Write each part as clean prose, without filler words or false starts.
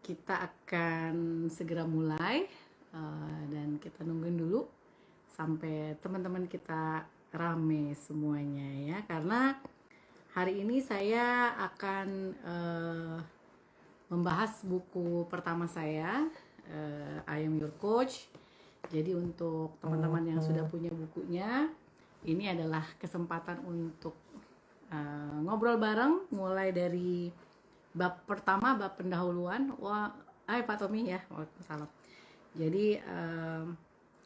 Kita akan segera mulai dan kita nungguin dulu sampai teman-teman kita rame semuanya ya. Karena hari ini saya akan membahas buku pertama saya, I Am Your Coach. Jadi untuk teman-teman yang sudah punya bukunya, ini adalah kesempatan untuk ngobrol bareng mulai dari bab pertama, bab pendahuluan. Wah, Pak Tommy ya, waalaikumsalam. Jadi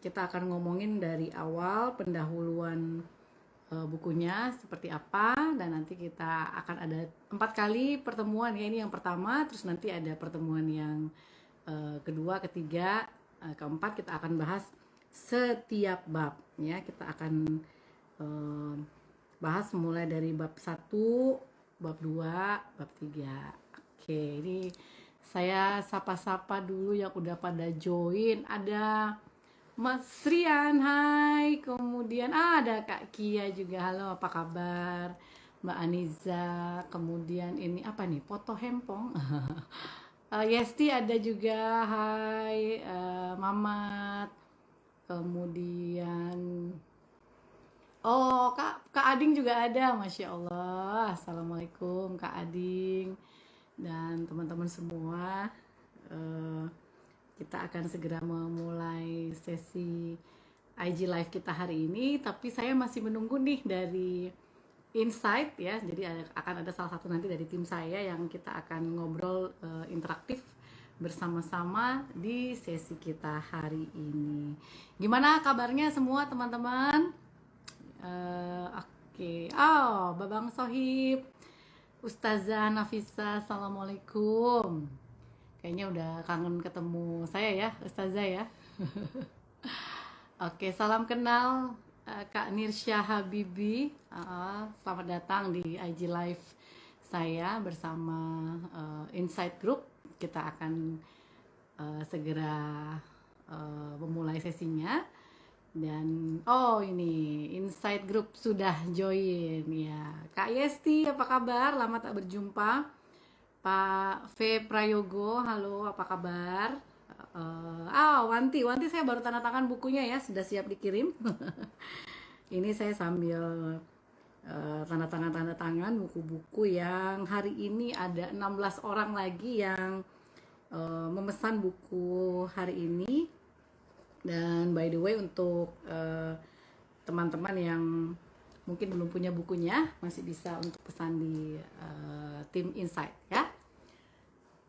kita akan ngomongin dari awal pendahuluan bukunya seperti apa, dan nanti kita akan ada 4 kali pertemuan ya. Ini yang pertama, terus nanti ada pertemuan yang kedua, ketiga, keempat. Kita akan bahas setiap bab ya. Kita akan bahas mulai dari bab 1, bab 2, bab 3. Oke, ini saya sapa-sapa dulu yang udah pada join. Ada Mas Rian, hai. Kemudian ada Kak Kia juga, halo, apa kabar? Mbak Aniza, kemudian ini apa nih, foto hempong. Yesti ada juga, hai. Mamat, kemudian Kak Ading juga ada, Masya Allah. Assalamualaikum Kak Ading dan teman-teman semua. Kita akan segera memulai sesi IG Live kita hari ini, tapi saya masih menunggu nih dari Insight ya. Jadi akan ada salah satu nanti dari tim saya yang kita akan ngobrol interaktif bersama-sama di sesi kita hari ini. Gimana kabarnya semua teman-teman? Oke. Babang Sohib, Ustazah Nafisa, assalamualaikum. Kayaknya udah kangen ketemu saya ya, Ustazah ya. Oke, salam kenal Kak Nirsya Habibi. Selamat datang di IG Live saya bersama Insight Group. Kita akan segera memulai sesinya. Dan ini Insight Group sudah join ya. Kak Yesti, apa kabar? Lama tak berjumpa. Pak V Prayogo, halo, apa kabar? Wanti saya baru tanda tangan bukunya ya, sudah siap dikirim. Ini saya sambil tanda tangan buku-buku yang hari ini ada 16 orang lagi yang memesan buku hari ini. Dan by the way, untuk teman-teman yang mungkin belum punya bukunya, masih bisa untuk pesan di tim Insight ya.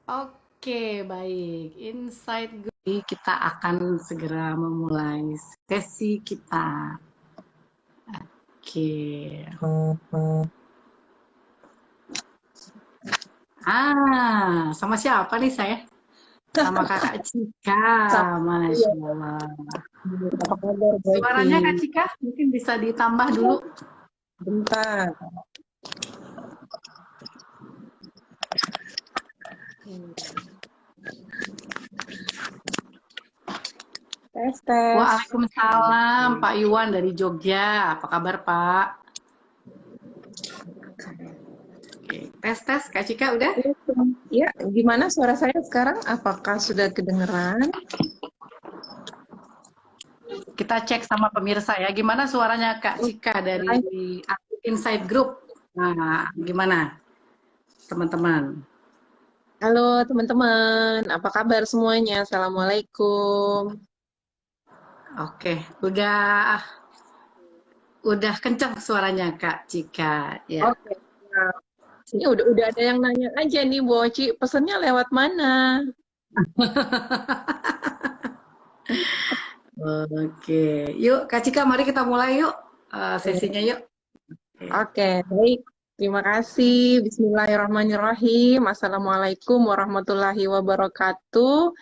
Oke, baik. Insight Group. Kita akan segera memulai sesi kita. Oke. Sama siapa nih saya? Sama Kakak Cika, Masya Allah. Suaranya Kak Cika mungkin bisa ditambah dulu. Bentar. Tes. Waalaikumsalam, Pak Iwan dari Jogja. Apa kabar, Pak? Oke, tes Kak Cika udah? Ya, gimana suara saya sekarang? Apakah sudah kedengeran? Kita cek sama pemirsa ya. Gimana suaranya Kak Cika dari Insight Group? Nah, gimana teman-teman? Halo teman-teman, apa kabar semuanya? Assalamualaikum. Oke, udah kencang suaranya Kak Cika ya. Oke. Nah, ini udah ada yang nanya aja nih, Bu Oci, pesannya lewat mana? Oke, yuk Kak Cika, mari kita mulai yuk sesinya yuk. Oke, baik. Terima kasih. Bismillahirrahmanirrahim. Assalamualaikum warahmatullahi wabarakatuh.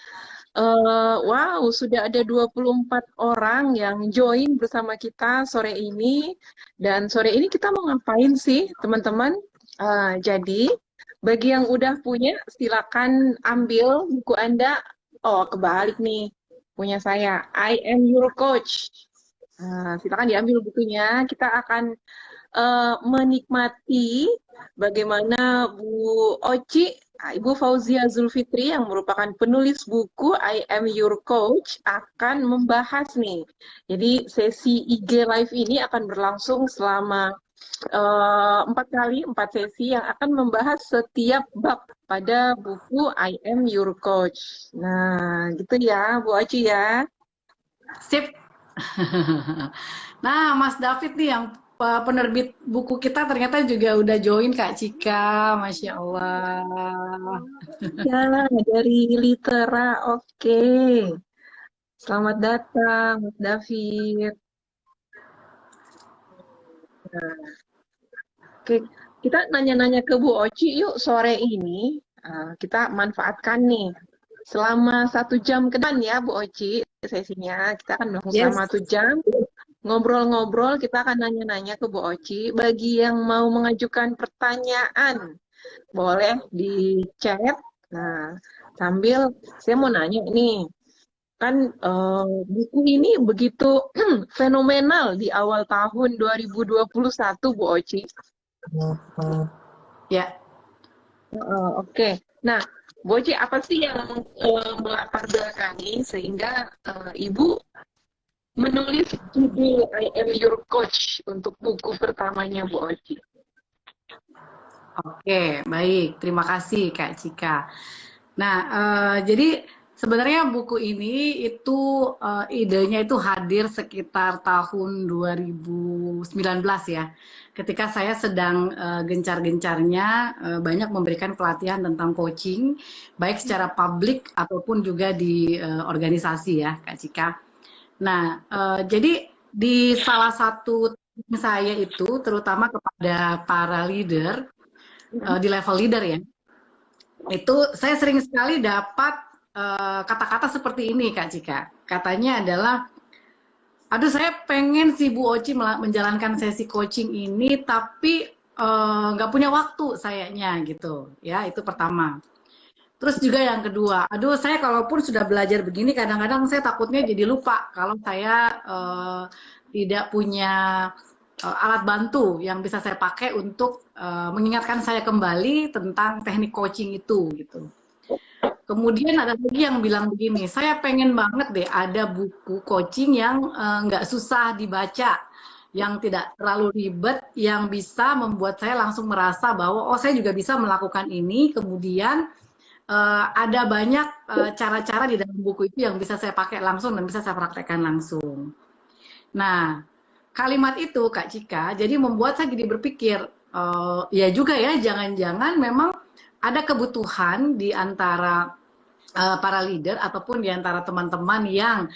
Wow, sudah ada 24 orang yang join bersama kita sore ini. Dan sore ini kita mau ngapain sih, teman-teman? Jadi, bagi yang udah punya, silakan ambil buku Anda. Oh, kebalik nih. Punya saya, I Am Your Coach. Silakan diambil bukunya. Kita akan menikmati bagaimana Bu Oci Ibu Fauzia Zulfitri yang merupakan penulis buku I Am Your Coach akan membahas nih. Jadi sesi IG Live ini akan berlangsung selama 4 kali, 4 sesi yang akan membahas setiap bab pada buku I Am Your Coach. Nah, gitu ya, Bu Oci ya. Sip. Nah, Mas David nih yang penerbit buku kita ternyata juga udah join Kak Cika, Masya Allah. Ya, dari Litera, oke. Selamat datang, Mas David. Nah, oke, kita nanya-nanya ke Bu Oci yuk sore ini. Kita manfaatkan nih selama 1 jam ke depan ya Bu Oci sesinya. Kita akan berlangsung Yes. selama 1 jam. Ngobrol-ngobrol, kita akan nanya-nanya ke Bu Oci. Bagi yang mau mengajukan pertanyaan, boleh di chat. Nah, sambil saya mau nanya nih, kan buku ini begitu fenomenal di awal tahun 2021, Bu Oci. Ya. Oke. Nah, Bu Oci, apa sih yang melatar belakangi sehingga Ibu menulis judul I Am Your Coach untuk buku pertamanya Bu Oci? Oke, baik. Terima kasih Kak Cika. Nah, jadi sebenarnya buku ini itu idenya itu hadir sekitar tahun 2019 ya. Ketika saya sedang gencar-gencarnya banyak memberikan pelatihan tentang coaching, baik secara publik ataupun juga di organisasi ya, Kak Cika. Nah, jadi di salah satu tim saya itu, terutama kepada para leader, di level leader ya, itu saya sering sekali dapat kata-kata seperti ini Kak Cika. Katanya adalah, aduh saya pengen si Bu Oci menjalankan sesi coaching ini, tapi nggak punya waktu sayanya gitu. Ya, itu pertama. Terus juga yang kedua, aduh saya kalaupun sudah belajar begini, kadang-kadang saya takutnya jadi lupa kalau saya tidak punya alat bantu yang bisa saya pakai untuk mengingatkan saya kembali tentang teknik coaching itu gitu. Kemudian ada lagi yang bilang begini, saya pengen banget deh ada buku coaching yang nggak susah dibaca, yang tidak terlalu ribet, yang bisa membuat saya langsung merasa bahwa oh saya juga bisa melakukan ini, kemudian ada banyak cara-cara di dalam buku itu yang bisa saya pakai langsung dan bisa saya praktekkan langsung. Nah, kalimat itu Kak Cika, jadi membuat saya jadi berpikir, ya juga ya, jangan-jangan memang ada kebutuhan di antara para leader ataupun di antara teman-teman yang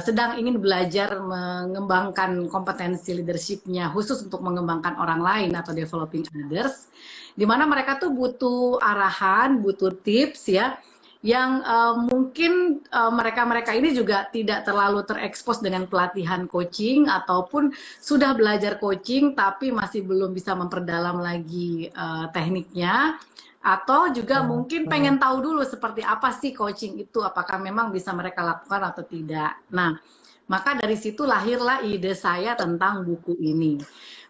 sedang ingin belajar mengembangkan kompetensi leadership-nya khusus untuk mengembangkan orang lain atau developing others, di mana mereka tuh butuh arahan, butuh tips ya, yang mungkin mereka-mereka ini juga tidak terlalu terekspos dengan pelatihan coaching ataupun sudah belajar coaching tapi masih belum bisa memperdalam lagi tekniknya, atau juga mungkin pengen tahu dulu seperti apa sih coaching itu, apakah memang bisa mereka lakukan atau tidak. Nah, maka dari situ lahirlah ide saya tentang buku ini.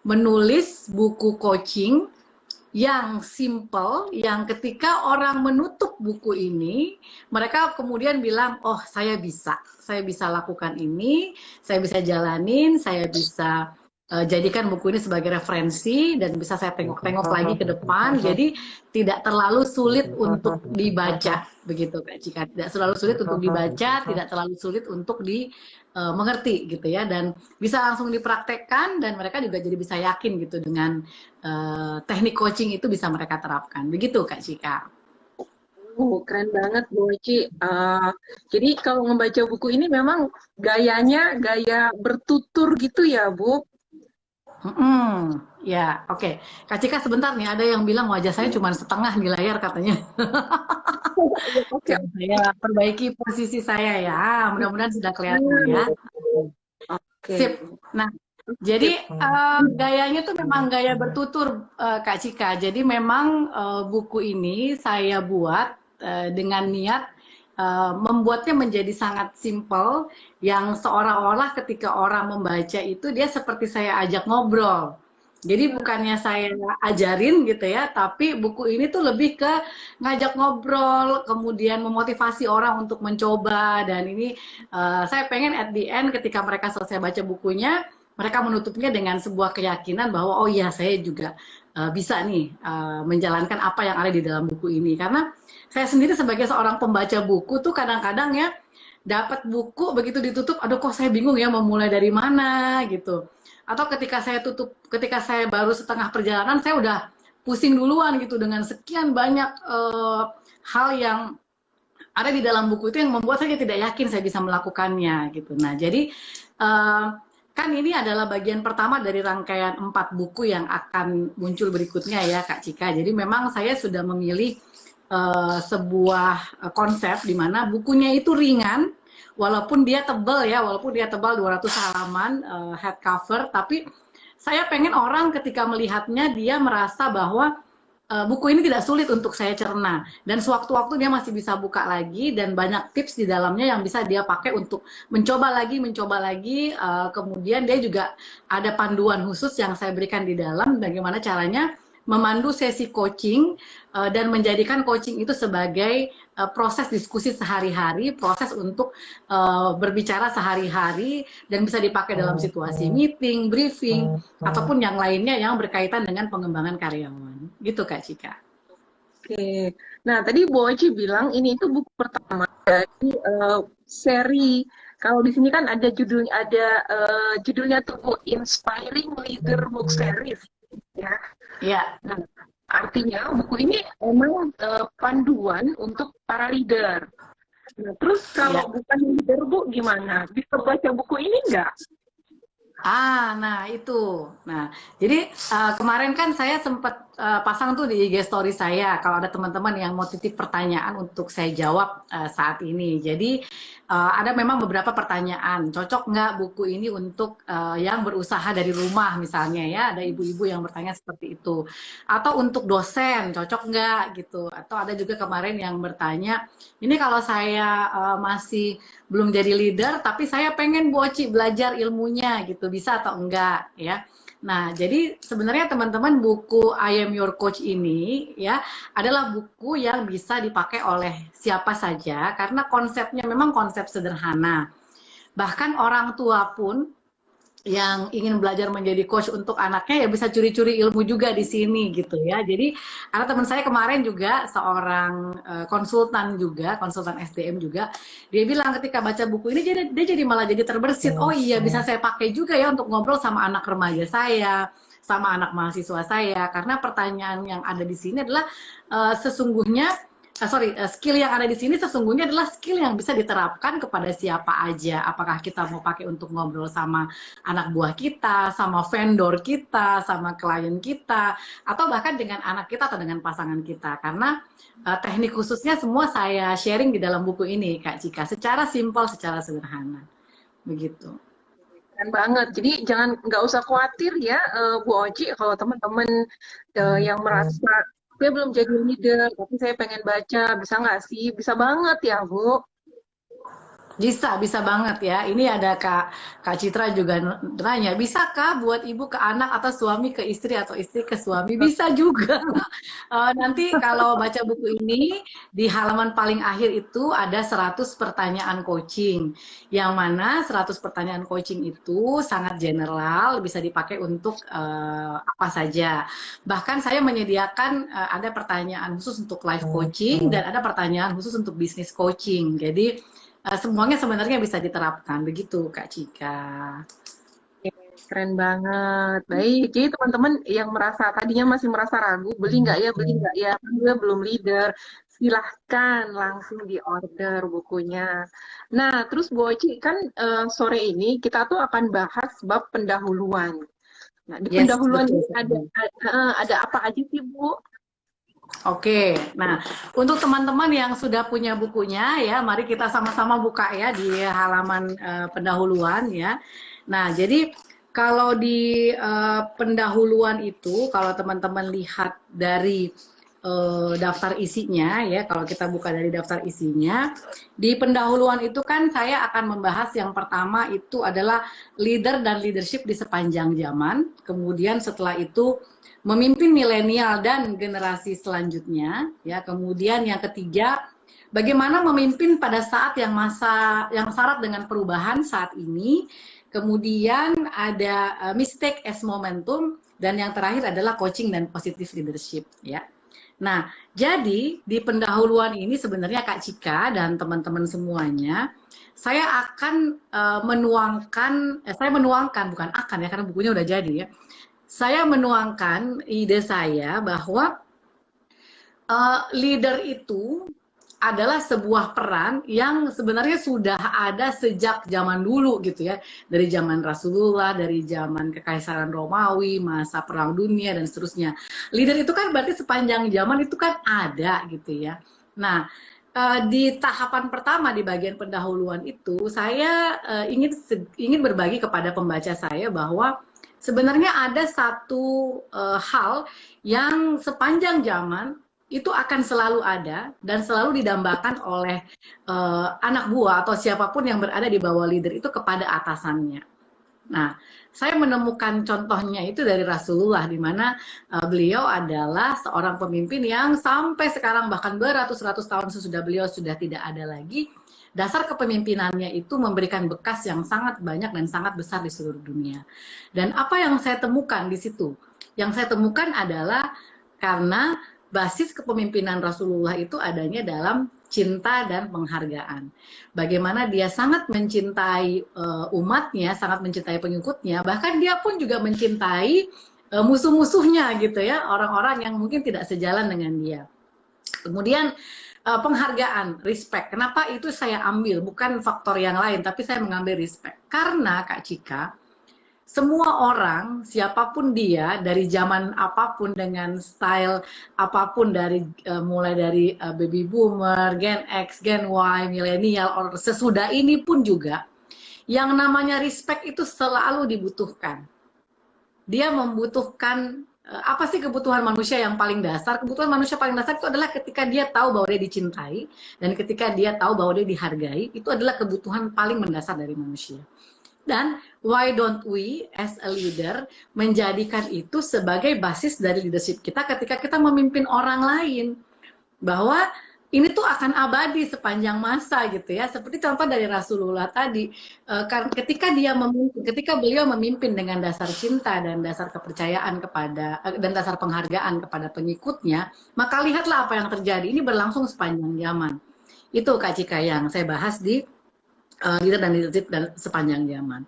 Menulis buku coaching yang simple, yang ketika orang menutup buku ini, mereka kemudian bilang, oh saya bisa lakukan ini, saya bisa jalanin, saya bisa jadikan buku ini sebagai referensi dan bisa saya tengok-tengok lagi ke depan, jadi tidak terlalu sulit untuk dibaca, begitu Kak Cika. Tidak terlalu sulit untuk dibaca, tidak terlalu sulit untuk mengerti gitu ya, dan bisa langsung dipraktekkan dan mereka juga jadi bisa yakin gitu dengan teknik coaching itu bisa mereka terapkan. Begitu Kak Cika. Keren banget Bu Oci. Jadi kalau membaca buku ini memang gayanya gaya bertutur gitu ya Bu? Ya, oke. Kak Cika sebentar nih, ada yang bilang wajah saya cuma setengah di layar katanya. Oke. Saya perbaiki posisi saya ya, mudah-mudahan sudah kelihatan ya. Oke. Sip. Nah, jadi gayanya tuh memang gaya bertutur Kak Cika. Jadi memang buku ini saya buat dengan niat membuatnya menjadi sangat simpel, yang seolah-olah ketika orang membaca itu dia seperti saya ajak ngobrol Jadi bukannya saya ajarin gitu ya, tapi buku ini tuh lebih ke ngajak ngobrol, kemudian memotivasi orang untuk mencoba. Dan ini saya pengen at the end ketika mereka selesai baca bukunya, mereka menutupnya dengan sebuah keyakinan bahwa oh iya saya juga bisa nih menjalankan apa yang ada di dalam buku ini. Karena saya sendiri sebagai seorang pembaca buku tuh kadang-kadang ya dapat buku begitu ditutup, aduh kok saya bingung ya mau mulai dari mana gitu. Atau ketika saya baru setengah perjalanan, saya udah pusing duluan gitu dengan sekian banyak hal yang ada di dalam buku itu yang membuat saya tidak yakin saya bisa melakukannya gitu. Nah, jadi eh, kan ini adalah bagian pertama dari rangkaian 4 buku yang akan muncul berikutnya ya Kak Cika. Jadi memang saya sudah memilih sebuah konsep di mana bukunya itu ringan, walaupun dia tebal 200 halaman hardcover, tapi saya pengen orang ketika melihatnya dia merasa bahwa buku ini tidak sulit untuk saya cerna dan sewaktu-waktu dia masih bisa buka lagi dan banyak tips di dalamnya yang bisa dia pakai untuk mencoba lagi. Kemudian dia juga ada panduan khusus yang saya berikan di dalam bagaimana caranya memandu sesi coaching dan menjadikan coaching itu sebagai proses diskusi sehari-hari, proses untuk berbicara sehari-hari dan bisa dipakai dalam situasi meeting, briefing, ataupun yang lainnya yang berkaitan dengan pengembangan karyawan. Gitu Kak Cika. Oke. Nah, tadi Bu Oci bilang ini itu buku pertama dari seri. Kalau di sini kan ada judulnya tuh Bu, Inspiring Leader Book Series. Ya. Ya, Nah, artinya buku ini emang panduan untuk para leader. Nah, terus ya. kalau bukan leader Bu gimana? Bisa baca buku ini nggak? Nah itu. Nah, jadi kemarin kan saya sempat pasang tuh di IG story saya kalau ada teman-teman yang mau titip pertanyaan untuk saya jawab saat ini. Jadi ada memang beberapa pertanyaan. Cocok nggak buku ini untuk yang berusaha dari rumah misalnya ya? Ada ibu-ibu yang bertanya seperti itu. Atau untuk dosen, cocok nggak gitu? Atau ada juga kemarin yang bertanya, ini kalau saya masih belum jadi leader, tapi saya pengen Boci belajar ilmunya gitu, bisa atau enggak ya. Nah, jadi sebenarnya teman-teman buku I Am Your Coach ini ya adalah buku yang bisa dipakai oleh siapa saja karena konsepnya memang konsep sederhana. Bahkan orang tua pun yang ingin belajar menjadi coach untuk anaknya ya bisa curi-curi ilmu juga di sini gitu ya. Jadi ada teman saya kemarin juga seorang konsultan SDM juga, dia bilang ketika baca buku ini dia jadi malah jadi terbersit. Oh iya bisa saya pakai juga ya untuk ngobrol sama anak remaja saya, sama anak mahasiswa saya karena pertanyaan yang ada di sini adalah sesungguhnya skill yang ada di sini sesungguhnya adalah skill yang bisa diterapkan kepada siapa aja. Apakah kita mau pakai untuk ngobrol sama anak buah kita, sama vendor kita, sama klien kita, atau bahkan dengan anak kita atau dengan pasangan kita. Karena teknik khususnya semua saya sharing di dalam buku ini, Kak Cika. Secara simpel, secara sederhana. Begitu. Keren banget. Jadi nggak usah khawatir ya, Bu Oci, kalau teman-teman yang merasa saya belum jadi leader, tapi saya pengen baca, bisa nggak sih? Bisa banget ya, Bu. Bisa banget ya. Ini ada Kak Citra juga nanya, bisakah buat ibu ke anak atau suami ke istri atau istri ke suami? Bisa juga. Nanti kalau baca buku ini, di halaman paling akhir itu ada 100 pertanyaan coaching. Yang mana 100 pertanyaan coaching itu sangat general, bisa dipakai untuk apa saja. Bahkan saya menyediakan ada pertanyaan khusus untuk life coaching dan ada pertanyaan khusus untuk business coaching. Jadi semuanya sebenarnya bisa diterapkan begitu Kak Cika. Keren banget. Baik, jadi teman-teman yang tadinya masih merasa ragu, beli nggak ya, kan gue belum leader. Silahkan langsung di order bukunya. Nah, terus Bu Oci, kan sore ini kita tuh akan bahas bab pendahuluan. Nah, di Yes, pendahuluan betul ini sekali. ada apa aja sih, Bu? Oke, nah untuk teman-teman yang sudah punya bukunya ya, mari kita sama-sama buka ya di halaman pendahuluan ya. Nah, jadi kalau di pendahuluan itu, kalau teman-teman lihat dari daftar isinya ya, kalau kita buka dari daftar isinya, di pendahuluan itu kan saya akan membahas yang pertama itu adalah leader dan leadership di sepanjang zaman. Kemudian setelah itu memimpin milenial dan generasi selanjutnya ya. Kemudian yang ketiga, bagaimana memimpin pada saat yang syarat dengan perubahan saat ini. Kemudian ada mistake as momentum, dan yang terakhir adalah coaching dan positive leadership ya. Nah, jadi di pendahuluan ini sebenarnya Kak Cika dan teman-teman semuanya, saya akan saya menuangkan, bukan akan ya, karena bukunya udah jadi ya. Saya menuangkan ide saya bahwa leader itu adalah sebuah peran yang sebenarnya sudah ada sejak zaman dulu gitu ya. Dari zaman Rasulullah, dari zaman Kekaisaran Romawi, masa Perang Dunia, dan seterusnya. Leader itu kan berarti sepanjang zaman itu kan ada gitu ya. Nah, di tahapan pertama di bagian pendahuluan itu, saya ingin berbagi kepada pembaca saya bahwa sebenarnya ada satu hal yang sepanjang zaman itu akan selalu ada dan selalu didambakan oleh anak buah atau siapapun yang berada di bawah leader itu kepada atasannya. Nah, saya menemukan contohnya itu dari Rasulullah, di mana beliau adalah seorang pemimpin yang sampai sekarang bahkan beratus-ratus tahun sesudah beliau sudah tidak ada lagi, dasar kepemimpinannya itu memberikan bekas yang sangat banyak dan sangat besar di seluruh dunia. Dan apa yang saya temukan di situ? Yang saya temukan adalah karena basis kepemimpinan Rasulullah itu adanya dalam cinta dan penghargaan. Bagaimana dia sangat mencintai umatnya, sangat mencintai pengikutnya, bahkan dia pun juga mencintai musuh-musuhnya gitu ya, orang-orang yang mungkin tidak sejalan dengan dia. Kemudian penghargaan, respect. Kenapa itu saya ambil? Bukan faktor yang lain, tapi saya mengambil respect. Karena Kak Cika, semua orang, siapapun dia, dari zaman apapun, dengan style apapun, dari mulai dari baby boomer, Gen X, Gen Y, milenial, or sesudah ini pun juga, yang namanya respect itu selalu dibutuhkan. Dia membutuhkan, apa sih kebutuhan manusia yang paling dasar? Kebutuhan manusia paling dasar itu adalah ketika dia tahu bahwa dia dicintai, dan ketika dia tahu bahwa dia dihargai, itu adalah kebutuhan paling mendasar dari manusia. Dan why don't we as a leader menjadikan itu sebagai basis dari leadership kita ketika kita memimpin orang lain, bahwa ini tuh akan abadi sepanjang masa gitu ya. Seperti contoh dari Rasulullah tadi, ketika beliau memimpin dengan dasar cinta dan dasar kepercayaan kepada dan dasar penghargaan kepada pengikutnya, maka lihatlah apa yang terjadi. Ini berlangsung sepanjang zaman. Itu Kak Cika yang saya bahas di leader dan leadership dan sepanjang zaman.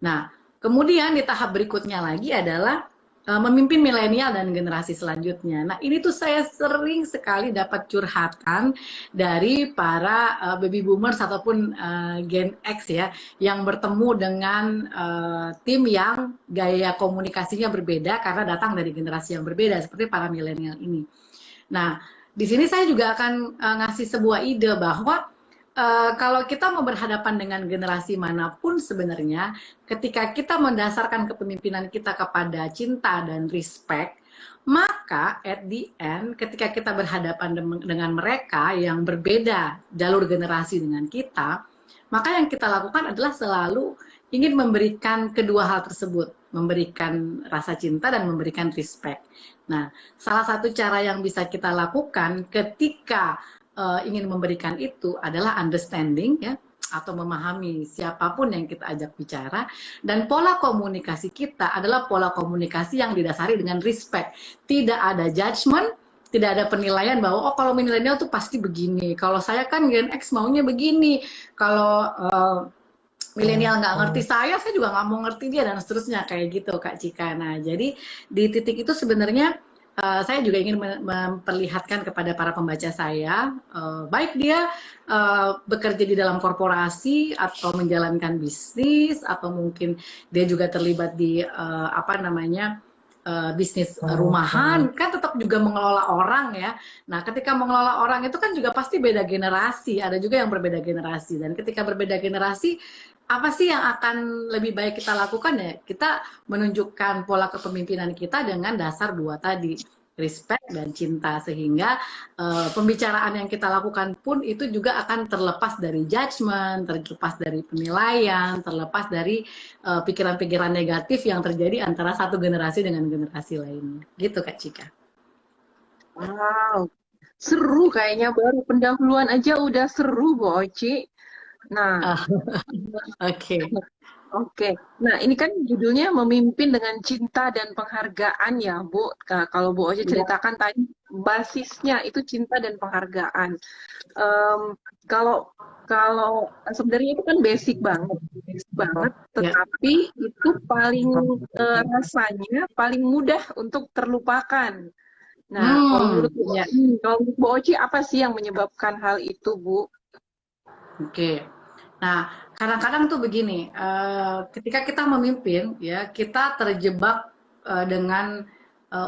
Nah, kemudian di tahap berikutnya lagi adalah memimpin milenial dan generasi selanjutnya. Nah, ini tuh saya sering sekali dapat curhatan dari para baby boomers ataupun Gen X ya, yang bertemu dengan tim yang gaya komunikasinya berbeda karena datang dari generasi yang berbeda, seperti para milenial ini. Nah, di sini saya juga akan ngasih sebuah ide bahwa kalau kita mau berhadapan dengan generasi manapun sebenarnya, ketika kita mendasarkan kepemimpinan kita kepada cinta dan respect, maka at the end ketika kita berhadapan dengan mereka yang berbeda jalur generasi dengan kita, maka yang kita lakukan adalah selalu ingin memberikan kedua hal tersebut, memberikan rasa cinta dan memberikan respect. Nah, salah satu cara yang bisa kita lakukan ketika ingin memberikan itu adalah understanding ya, atau memahami siapapun yang kita ajak bicara, dan pola komunikasi kita adalah pola komunikasi yang didasari dengan respect. Tidak ada judgment, tidak ada penilaian bahwa oh kalau milenial tuh pasti begini, kalau saya kan Gen X maunya begini, kalau milenial nggak ngerti saya juga nggak mau ngerti dia, dan seterusnya kayak gitu Kak Cika. Nah, jadi di titik itu sebenarnya saya juga ingin memperlihatkan kepada para pembaca saya, baik dia bekerja di dalam korporasi atau menjalankan bisnis, atau mungkin dia juga terlibat di bisnis rumahan, kan tetap juga mengelola orang ya. Nah, ketika mengelola orang itu kan juga pasti beda generasi, ada juga yang berbeda generasi, dan ketika berbeda generasi, apa sih yang akan lebih baik kita lakukan ya? Kita menunjukkan pola kepemimpinan kita dengan dasar dua tadi, respect dan cinta, sehingga pembicaraan yang kita lakukan pun itu juga akan terlepas dari judgement, terlepas dari penilaian, terlepas dari pikiran-pikiran negatif yang terjadi antara satu generasi dengan generasi lainnya. Gitu Kak Cika. Wow, seru kayaknya baru pendahuluan aja udah seru, Bu Oci. Nah, Oke. oke. Nah, ini kan judulnya memimpin dengan cinta dan penghargaan ya, Bu. Kalau Bu Oci Ya. ceritakan tadi basisnya itu cinta dan penghargaan. Em, kalau kalau sebenarnya itu kan basic banget, Ya. tetapi itu paling rasanya paling mudah untuk terlupakan. Nah, Ya. Kalau menurut Bu Oci apa sih yang menyebabkan hal itu, Bu? Oke. Nah, kadang-kadang tuh begini, ketika kita memimpin, ya kita terjebak dengan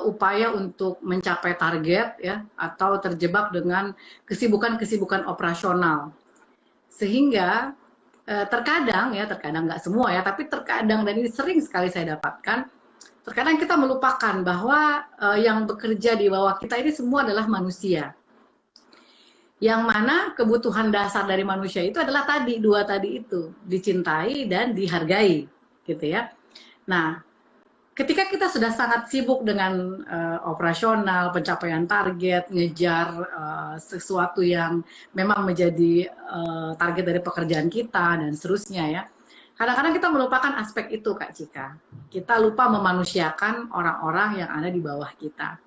upaya untuk mencapai target, ya, atau terjebak dengan kesibukan-kesibukan operasional, sehingga terkadang, ya, terkadang nggak semua ya, tapi terkadang dan ini sering sekali saya dapatkan, terkadang kita melupakan bahwa yang bekerja di bawah kita ini semua adalah manusia, yang mana kebutuhan dasar dari manusia itu adalah tadi dua tadi itu, dicintai dan dihargai, gitu ya. Nah, ketika kita sudah sangat sibuk dengan operasional, pencapaian target, ngejar sesuatu yang memang menjadi target dari pekerjaan kita dan seterusnya ya, kadang-kadang kita melupakan aspek itu Kak Cika. Kita lupa memanusiakan orang-orang yang ada di bawah kita.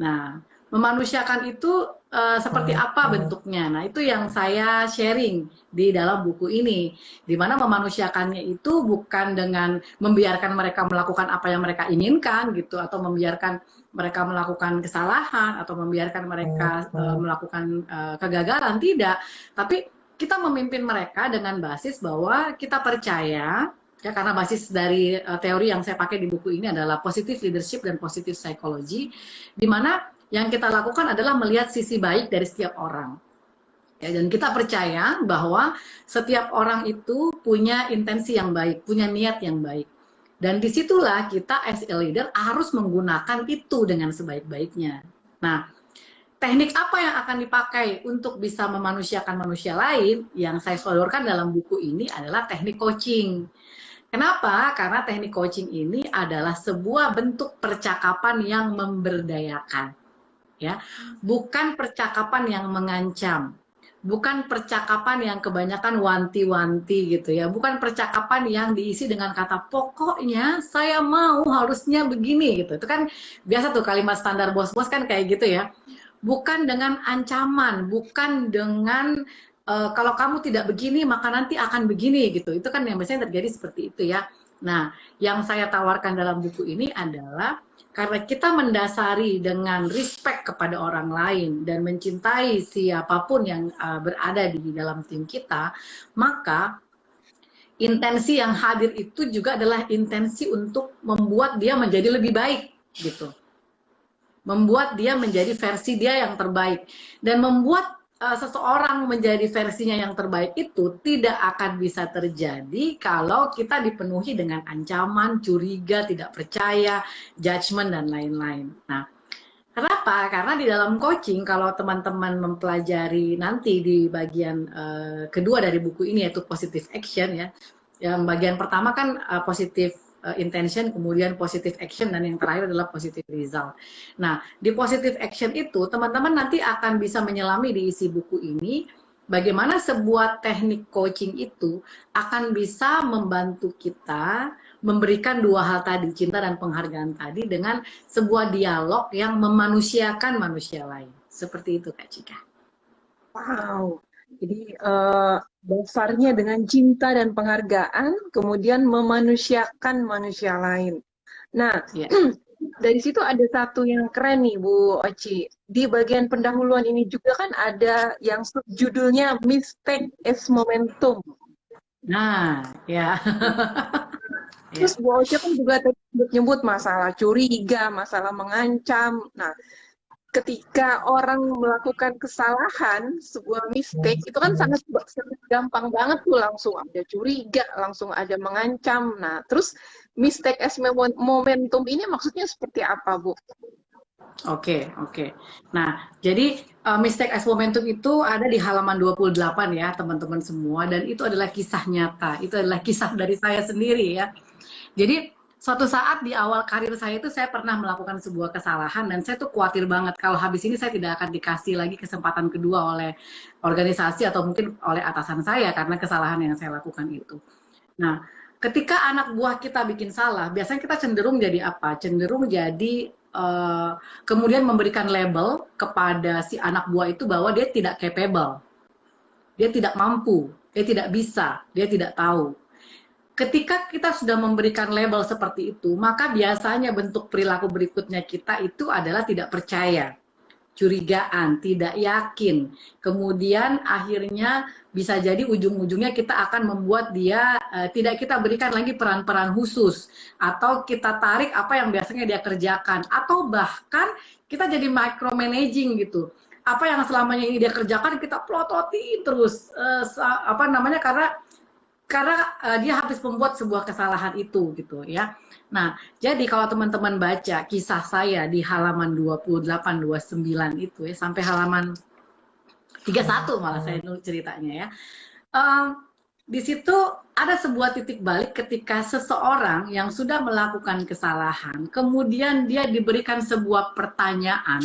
Nah, memanusiakan itu seperti apa bentuknya? Nah, itu yang saya sharing di dalam buku ini. Di mana memanusiakannya itu bukan dengan membiarkan mereka melakukan apa yang mereka inginkan gitu, atau membiarkan mereka melakukan kesalahan, atau membiarkan mereka melakukan kegagalan, tidak. Tapi kita memimpin mereka dengan basis bahwa kita percaya, ya, karena basis dari teori yang saya pakai di buku ini adalah positive leadership dan positive psychology, di mana yang kita lakukan adalah melihat sisi baik dari setiap orang. Ya, dan kita percaya bahwa setiap orang itu punya intensi yang baik, punya niat yang baik. Dan disitulah kita as a leader harus menggunakan itu dengan sebaik-baiknya. Nah, teknik apa yang akan dipakai untuk bisa memanusiakan manusia lain yang saya sodorkan dalam buku ini adalah teknik coaching. Kenapa? Karena teknik coaching ini adalah sebuah bentuk percakapan yang memberdayakan, ya, bukan percakapan yang mengancam, bukan percakapan yang kebanyakan wanti-wanti gitu ya, bukan percakapan yang diisi dengan kata pokoknya saya mau harusnya begini gitu. Itu kan biasa tuh kalimat standar bos-bos kan kayak gitu ya. Bukan dengan ancaman, bukan dengan kalau kamu tidak begini maka nanti akan begini gitu. Itu kan yang biasanya terjadi seperti itu ya. Nah, yang saya tawarkan dalam buku ini adalah karena kita mendasari dengan respect kepada orang lain dan mencintai siapapun yang berada di dalam tim kita, maka intensi yang hadir itu juga adalah intensi untuk membuat dia menjadi lebih baik gitu. Membuat dia menjadi versi dia yang terbaik, dan membuat seseorang menjadi versinya yang terbaik itu tidak akan bisa terjadi kalau kita dipenuhi dengan ancaman, curiga, tidak percaya, judgement dan lain-lain. Nah, kenapa? Karena di dalam coaching, kalau teman-teman mempelajari nanti di bagian kedua dari buku ini, yaitu positive action ya. Yang bagian pertama kan positive intention, kemudian positive action, dan yang terakhir adalah positive result. Nah, di positive action itu teman-teman nanti akan bisa menyelami di isi buku ini bagaimana sebuah teknik coaching itu akan bisa membantu kita memberikan dua hal tadi, cinta dan penghargaan tadi, dengan sebuah dialog yang memanusiakan manusia lain. Seperti itu Kak Cika. Wow. Jadi dasarnya dengan cinta dan penghargaan, kemudian memanusiakan manusia lain. Nah, Ya. dari situ ada satu yang keren nih, Bu Oci. Di bagian pendahuluan ini juga kan ada yang judulnya Mistake as Momentum. Nah, ya. Terus Bu Oci kan juga tadi nyebut masalah curiga, masalah mengancam. Nah, ketika orang melakukan kesalahan, sebuah mistake, itu kan sangat gampang banget tuh, langsung ada curiga, langsung ada mengancam. Nah, terus mistake as momentum ini maksudnya seperti apa, Bu? Oke, oke. Nah, jadi mistake as momentum itu ada di halaman 28 ya, teman-teman semua. Dan itu adalah kisah nyata. Itu adalah kisah dari saya sendiri ya. Jadi, suatu saat di awal karir saya itu saya pernah melakukan sebuah kesalahan dan saya tuh khawatir banget kalau habis ini saya tidak akan dikasih lagi kesempatan kedua oleh organisasi atau mungkin oleh atasan saya karena kesalahan yang saya lakukan itu. Nah, ketika anak buah kita bikin salah, biasanya kita cenderung jadi apa? Cenderung jadi kemudian memberikan label kepada si anak buah itu bahwa dia tidak capable, dia tidak mampu, dia tidak bisa, dia tidak tahu. Ketika kita sudah memberikan label seperti itu, maka biasanya bentuk perilaku berikutnya kita itu adalah tidak percaya, curigaan, tidak yakin. Kemudian akhirnya bisa jadi ujung-ujungnya kita akan membuat dia tidak kita berikan lagi peran-peran khusus atau kita tarik apa yang biasanya dia kerjakan atau bahkan kita jadi micromanaging gitu. Apa yang selamanya ini dia kerjakan kita plototin terus apa namanya karena dia habis membuat sebuah kesalahan itu gitu ya. Nah, jadi kalau teman-teman baca kisah saya di halaman 28, 29 itu ya sampai halaman 31 malah saya nulis ceritanya ya. Um, di situ ada sebuah titik balik ketika seseorang yang sudah melakukan kesalahan, kemudian dia diberikan sebuah pertanyaan,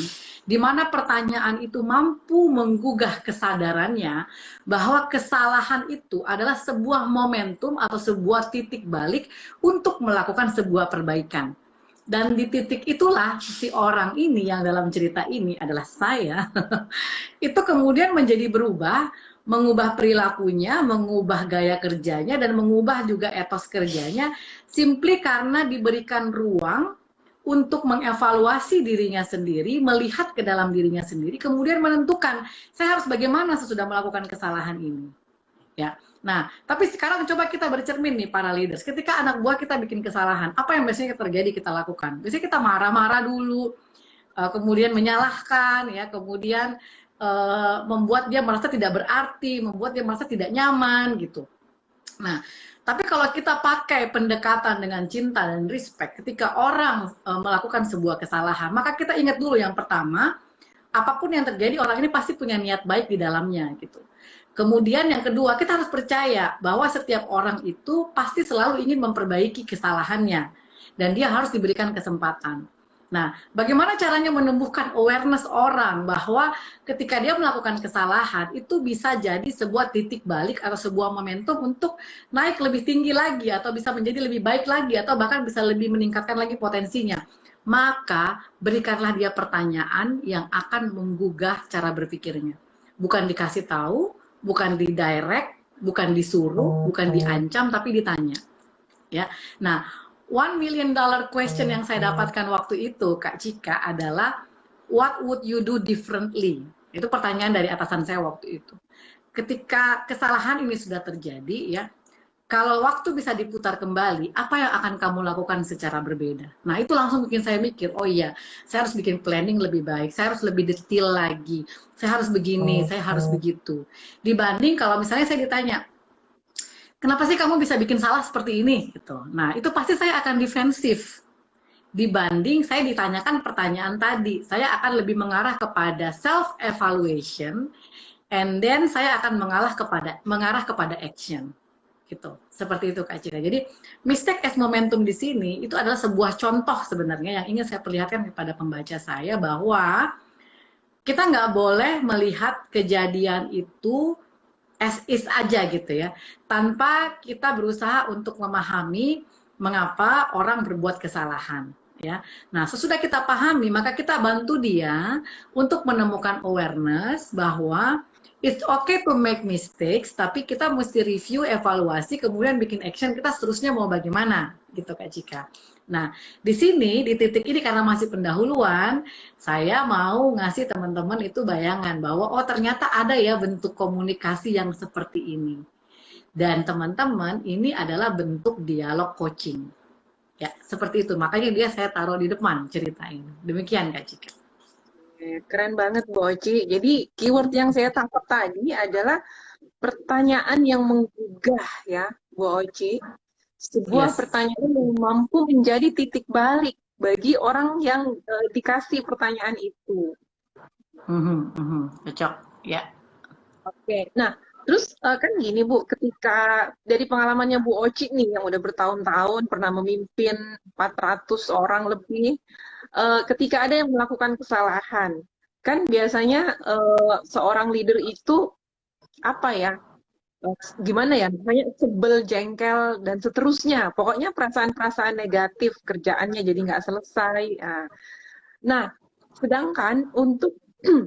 di mana pertanyaan itu mampu menggugah kesadarannya bahwa kesalahan itu adalah sebuah momentum atau sebuah titik balik untuk melakukan sebuah perbaikan. Dan di titik itulah si orang ini yang dalam cerita ini adalah saya, itu kemudian menjadi berubah, mengubah perilakunya, mengubah gaya kerjanya, dan mengubah juga etos kerjanya, simply karena diberikan ruang untuk mengevaluasi dirinya sendiri, melihat ke dalam dirinya sendiri, kemudian menentukan, saya harus bagaimana sesudah melakukan kesalahan ini. Ya. Nah, tapi sekarang coba kita bercermin nih para leaders. Ketika anak buah kita bikin kesalahan, apa yang biasanya terjadi kita lakukan? Biasanya kita marah-marah dulu, kemudian menyalahkan, ya, kemudian membuat dia merasa tidak berarti, membuat dia merasa tidak nyaman gitu. Nah, tapi kalau kita pakai pendekatan dengan cinta dan respect, ketika orang melakukan sebuah kesalahan, maka kita ingat dulu yang pertama, apapun yang terjadi orang ini pasti punya niat baik di dalamnya gitu. Kemudian yang kedua, kita harus percaya bahwa setiap orang itu pasti selalu ingin memperbaiki kesalahannya dan dia harus diberikan kesempatan. Nah, bagaimana caranya menumbuhkan awareness orang bahwa ketika dia melakukan kesalahan itu bisa jadi sebuah titik balik atau sebuah momentum untuk naik lebih tinggi lagi atau bisa menjadi lebih baik lagi atau bahkan bisa lebih meningkatkan lagi potensinya. Maka berikanlah dia pertanyaan yang akan menggugah cara berpikirnya. Bukan dikasih tahu, bukan didirect, bukan disuruh, bukan diancam, tapi ditanya. Ya, nah, $1 million question yang saya dapatkan waktu itu, Kak Cika, adalah what would you do differently? Itu pertanyaan dari atasan saya waktu itu. Ketika kesalahan ini sudah terjadi, ya, kalau waktu bisa diputar kembali, apa yang akan kamu lakukan secara berbeda? Nah, itu langsung bikin saya mikir, oh iya, saya harus bikin planning lebih baik, saya harus lebih detail lagi, saya harus begini, saya harus begitu. Dibanding kalau misalnya saya ditanya, kenapa sih kamu bisa bikin salah seperti ini? Gitu. Nah, itu pasti saya akan defensif. Dibanding saya ditanyakan pertanyaan tadi, saya akan lebih mengarah kepada self-evaluation, and then saya akan mengarah kepada action. Gitu. Seperti itu Kak Cika. Jadi mistake as momentum di sini itu adalah sebuah contoh sebenarnya yang ingin saya perlihatkan kepada pembaca saya bahwa kita nggak boleh melihat kejadian itu as is aja gitu ya, tanpa kita berusaha untuk memahami mengapa orang berbuat kesalahan. Ya, nah sesudah kita pahami maka kita bantu dia untuk menemukan awareness bahwa it's okay to make mistakes, tapi kita mesti review, evaluasi, kemudian bikin action kita seterusnya mau bagaimana, gitu Kak Cika. Nah, di sini, di titik ini karena masih pendahuluan, saya mau ngasih teman-teman itu bayangan bahwa, oh ternyata ada ya bentuk komunikasi yang seperti ini. Dan teman-teman, ini adalah bentuk dialog coaching. Ya, seperti itu. Makanya dia saya taruh di depan cerita ini. Demikian Kak Cika. Keren banget Bu Oci. Jadi keyword yang saya tangkap tadi adalah pertanyaan yang menggugah ya Bu Oci. Sebuah Yes. pertanyaan yang mampu menjadi titik balik bagi orang yang dikasih pertanyaan itu. Cocok, ya. Oke, nah terus kan gini Bu, ketika dari pengalamannya Bu Oci nih yang udah bertahun-tahun pernah memimpin 400 orang lebih, ketika ada yang melakukan kesalahan, kan biasanya seorang leader itu apa ya, gimana ya, misalnya sebel, jengkel, dan seterusnya. Pokoknya perasaan-perasaan negatif kerjaannya jadi nggak selesai. Nah, sedangkan untuk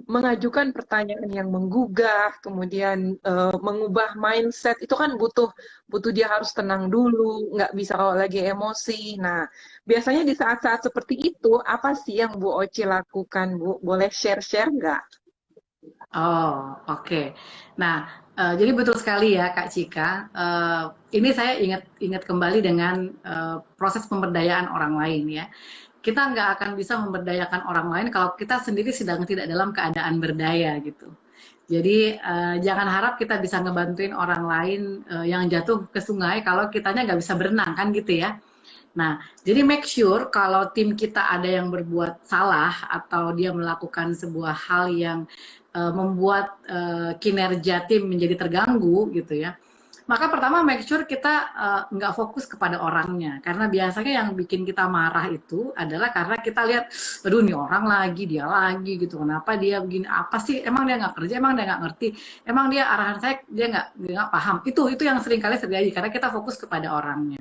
mengajukan pertanyaan yang menggugah, kemudian mengubah mindset itu kan butuh butuh dia harus tenang dulu, nggak bisa kalau lagi emosi. Nah, biasanya di saat-saat seperti itu apa sih yang Bu Oci lakukan, Bu? Boleh share-share nggak? Oh, oke. Nah, jadi betul sekali ya Kak Cika. Ini saya ingat kembali dengan proses pemberdayaan orang lain ya. Kita nggak akan bisa memberdayakan orang lain kalau kita sendiri sedang tidak dalam keadaan berdaya gitu. Jadi jangan harap kita bisa ngebantuin orang lain yang jatuh ke sungai kalau kitanya nggak bisa berenang kan gitu ya. Nah, jadi make sure kalau tim kita ada yang berbuat salah atau dia melakukan sebuah hal yang membuat kinerja tim menjadi terganggu gitu ya. Maka pertama make sure kita nggak fokus kepada orangnya, karena biasanya yang bikin kita marah itu adalah karena kita lihat, aduh nih orang lagi, dia lagi gitu, kenapa dia begini, apa sih, emang dia nggak kerja, emang dia nggak ngerti, emang dia arahan saya dia nggak paham. Itu yang sering kali terjadi karena kita fokus kepada orangnya.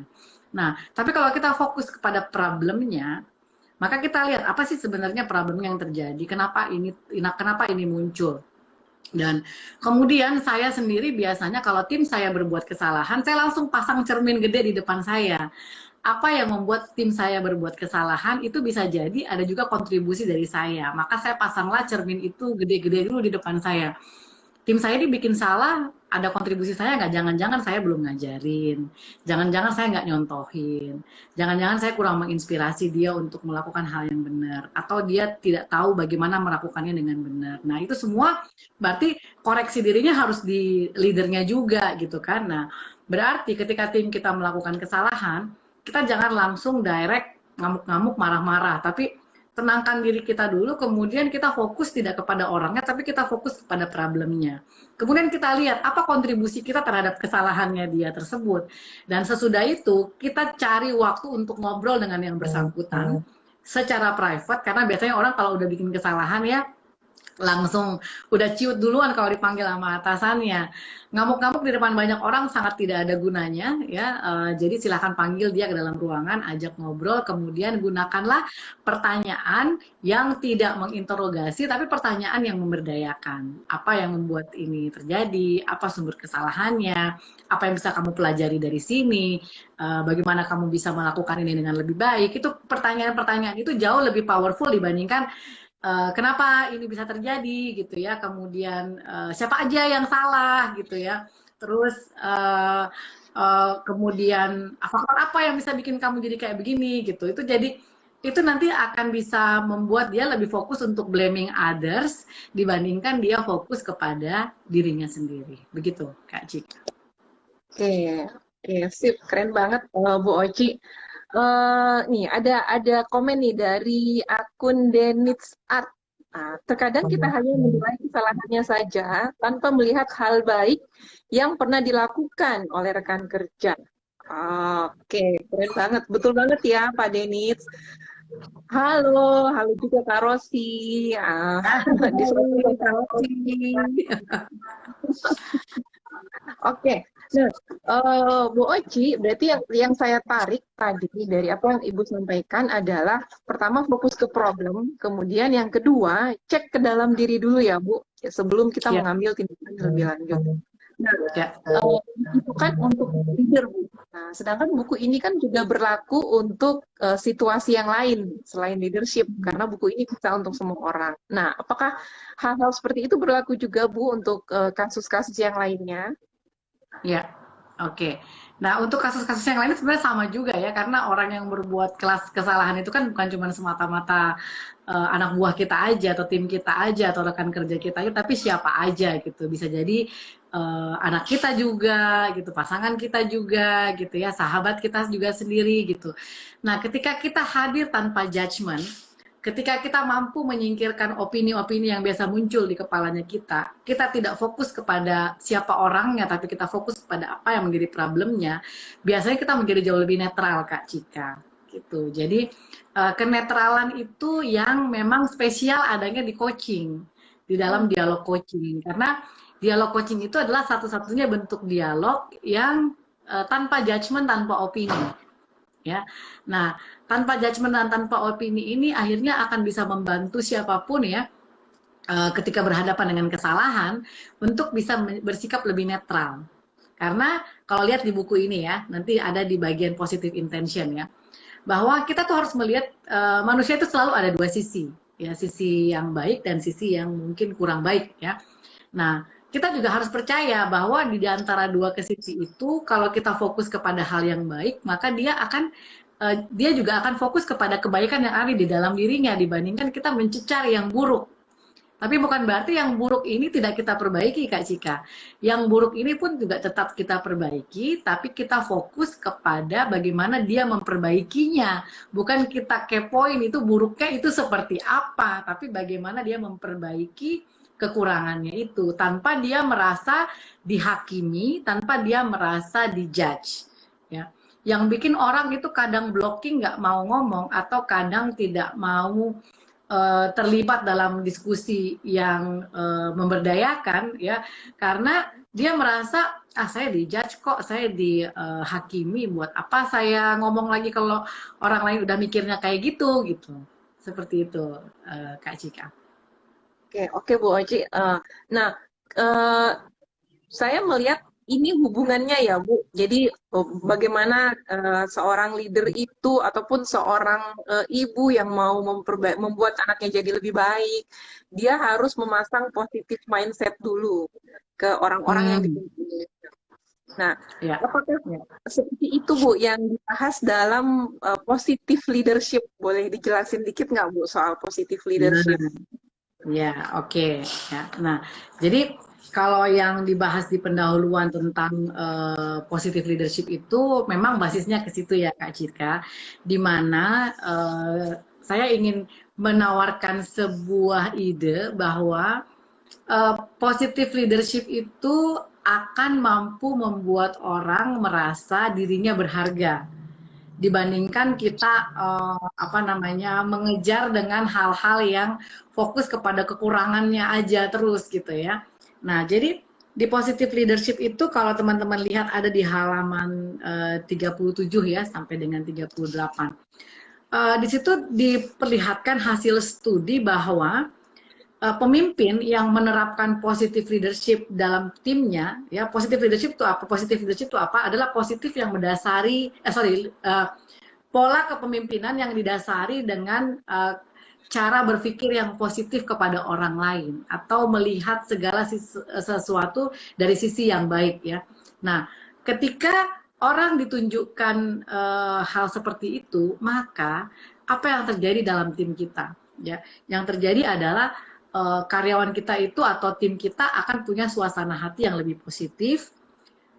Nah, tapi kalau kita fokus kepada problemnya, maka kita lihat apa sih sebenarnya problem yang terjadi, kenapa ini muncul. Dan kemudian saya sendiri biasanya kalau tim saya berbuat kesalahan, saya langsung pasang cermin gede di depan saya. Apa yang membuat tim saya berbuat kesalahan itu bisa jadi ada juga kontribusi dari saya. Maka saya pasanglah cermin itu gede-gede dulu di depan saya. Tim saya dibikin salah, ada kontribusi saya nggak? Jangan-jangan saya belum ngajarin, jangan-jangan saya nggak nyontohin, jangan-jangan saya kurang menginspirasi dia untuk melakukan hal yang benar, atau dia tidak tahu bagaimana melakukannya dengan benar. Nah itu semua berarti koreksi dirinya harus di leadernya juga gitu kan. Nah berarti ketika tim kita melakukan kesalahan, kita jangan langsung direct ngamuk-ngamuk, marah-marah, tapi tenangkan diri kita dulu, kemudian kita fokus tidak kepada orangnya, tapi kita fokus kepada problemnya. Kemudian kita lihat apa kontribusi kita terhadap kesalahannya dia tersebut. Dan sesudah itu, kita cari waktu untuk ngobrol dengan yang bersangkutan secara private, karena biasanya orang kalau udah bikin kesalahan ya, langsung udah ciut duluan kalau dipanggil sama atasannya. Ngamuk-ngamuk di depan banyak orang sangat tidak ada gunanya ya. Jadi silahkan panggil dia ke dalam ruangan, ajak ngobrol, kemudian gunakanlah pertanyaan yang tidak menginterogasi tapi pertanyaan yang memberdayakan. Apa yang membuat ini terjadi? Apa sumber kesalahannya? Apa yang bisa kamu pelajari dari sini? Bagaimana kamu bisa melakukan ini dengan lebih baik? Itu pertanyaan-pertanyaan itu jauh lebih powerful dibandingkan kenapa ini bisa terjadi gitu ya, kemudian siapa aja yang salah gitu ya, terus kemudian faktor apa yang bisa bikin kamu jadi kayak begini gitu. Itu jadi itu nanti akan bisa membuat dia lebih fokus untuk blaming others dibandingkan dia fokus kepada dirinya sendiri. Begitu Kak Cika. Oke, oke, sip, keren banget Bu Oci. Nih ada komen nih dari akun Denits Art. Nah, terkadang kita hanya menilai kesalahannya saja tanpa melihat hal baik yang pernah dilakukan oleh rekan kerja. Oke, keren banget, betul banget ya Pak Denits. Halo, halo juga Kak Rosi. Di Kak Rosi. Oke, nah Bu Oci, berarti yang saya tarik tadi dari apa yang Ibu sampaikan adalah pertama fokus ke problem, kemudian yang kedua cek ke dalam diri dulu ya Bu, sebelum kita mengambil tindakan lebih lanjut. Nah, itu kan untuk leader Bu. Nah, sedangkan buku ini kan juga berlaku untuk situasi yang lain selain leadership, karena buku ini bisa untuk semua orang. Nah, apakah hal-hal seperti itu berlaku juga Bu untuk kasus-kasus yang lainnya? Ya, oke. Nah, untuk kasus-kasus yang lain sebenarnya sama juga ya, karena orang yang berbuat kesalahan itu kan bukan cuma semata-mata anak buah kita aja, atau tim kita aja, atau rekan kerja kita aja, tapi siapa aja gitu. Bisa jadi anak kita juga gitu, pasangan kita juga gitu ya, sahabat kita juga sendiri gitu. Nah, ketika kita hadir tanpa judgement, ketika kita mampu menyingkirkan opini-opini yang biasa muncul di kepalanya kita tidak fokus kepada siapa orangnya, tapi kita fokus kepada apa yang menjadi problemnya, biasanya kita menjadi jauh lebih netral, Kak Cika. Gitu. Jadi, kenetralan itu yang memang spesial adanya di coaching, di dalam dialog coaching. Karena dialog coaching itu adalah satu-satunya bentuk dialog yang tanpa judgement, tanpa opini. Ya. Nah, tanpa judgement dan tanpa opini ini akhirnya akan bisa membantu siapapun ya ketika berhadapan dengan kesalahan untuk bisa bersikap lebih netral. Karena kalau lihat di buku ini ya, nanti ada di bagian positive intention ya, bahwa kita tuh harus melihat manusia itu selalu ada dua sisi, ya, sisi yang baik dan sisi yang mungkin kurang baik ya. Nah, kita juga harus percaya bahwa di antara dua sisi itu, kalau kita fokus kepada hal yang baik, maka dia juga akan fokus kepada kebaikan yang ada di dalam dirinya dibandingkan kita mencecar yang buruk. Tapi bukan berarti yang buruk ini tidak kita perbaiki, Kak Cika. Yang buruk ini pun juga tetap kita perbaiki, tapi kita fokus kepada bagaimana dia memperbaikinya. Bukan kita kepoin itu buruknya itu seperti apa, tapi bagaimana dia memperbaiki kekurangannya itu tanpa dia merasa dihakimi, tanpa dia merasa dijudge. Ya. Yang bikin orang itu kadang blocking, nggak mau ngomong, atau kadang tidak mau terlibat dalam diskusi yang memberdayakan ya, karena dia merasa saya dijudge kok, saya dihakimi, buat apa saya ngomong lagi kalau orang lain udah mikirnya kayak gitu gitu. Seperti itu, Kak Cika. Oke, Bu Oci. Nah, eh, saya melihat ini hubungannya ya, Bu. Jadi bagaimana seorang leader itu ataupun seorang ibu yang mau membuat anaknya jadi lebih baik, dia harus memasang positif mindset dulu ke orang-orang yang Hmm, dipimpin. Nah, ya. apakah Ya. seperti itu, Bu, yang dibahas dalam positif leadership? Boleh dijelasin dikit nggak, Bu, soal positif leadership? Nah, ya, oke. Ya. Nah, jadi kalau yang dibahas di pendahuluan tentang positive leadership itu memang basisnya ke situ ya, Kak Cika, di mana saya ingin menawarkan sebuah ide bahwa positive leadership itu akan mampu membuat orang merasa dirinya berharga dibandingkan kita apa namanya mengejar dengan hal-hal yang fokus kepada kekurangannya aja terus gitu ya. Nah, jadi di positive leadership itu kalau teman-teman lihat ada di halaman 37 ya sampai dengan 38. Di situ diperlihatkan hasil studi bahwa pemimpin yang menerapkan positive leadership dalam timnya, ya positive leadership itu apa? Positive leadership itu apa? Adalah positif yang mendasari, pola kepemimpinan yang didasari dengan cara berpikir yang positif kepada orang lain atau melihat segala sesuatu dari sisi yang baik ya. Nah, ketika orang ditunjukkan hal seperti itu, maka apa yang terjadi dalam tim kita? Ya, yang terjadi adalah karyawan kita itu atau tim kita akan punya suasana hati yang lebih positif,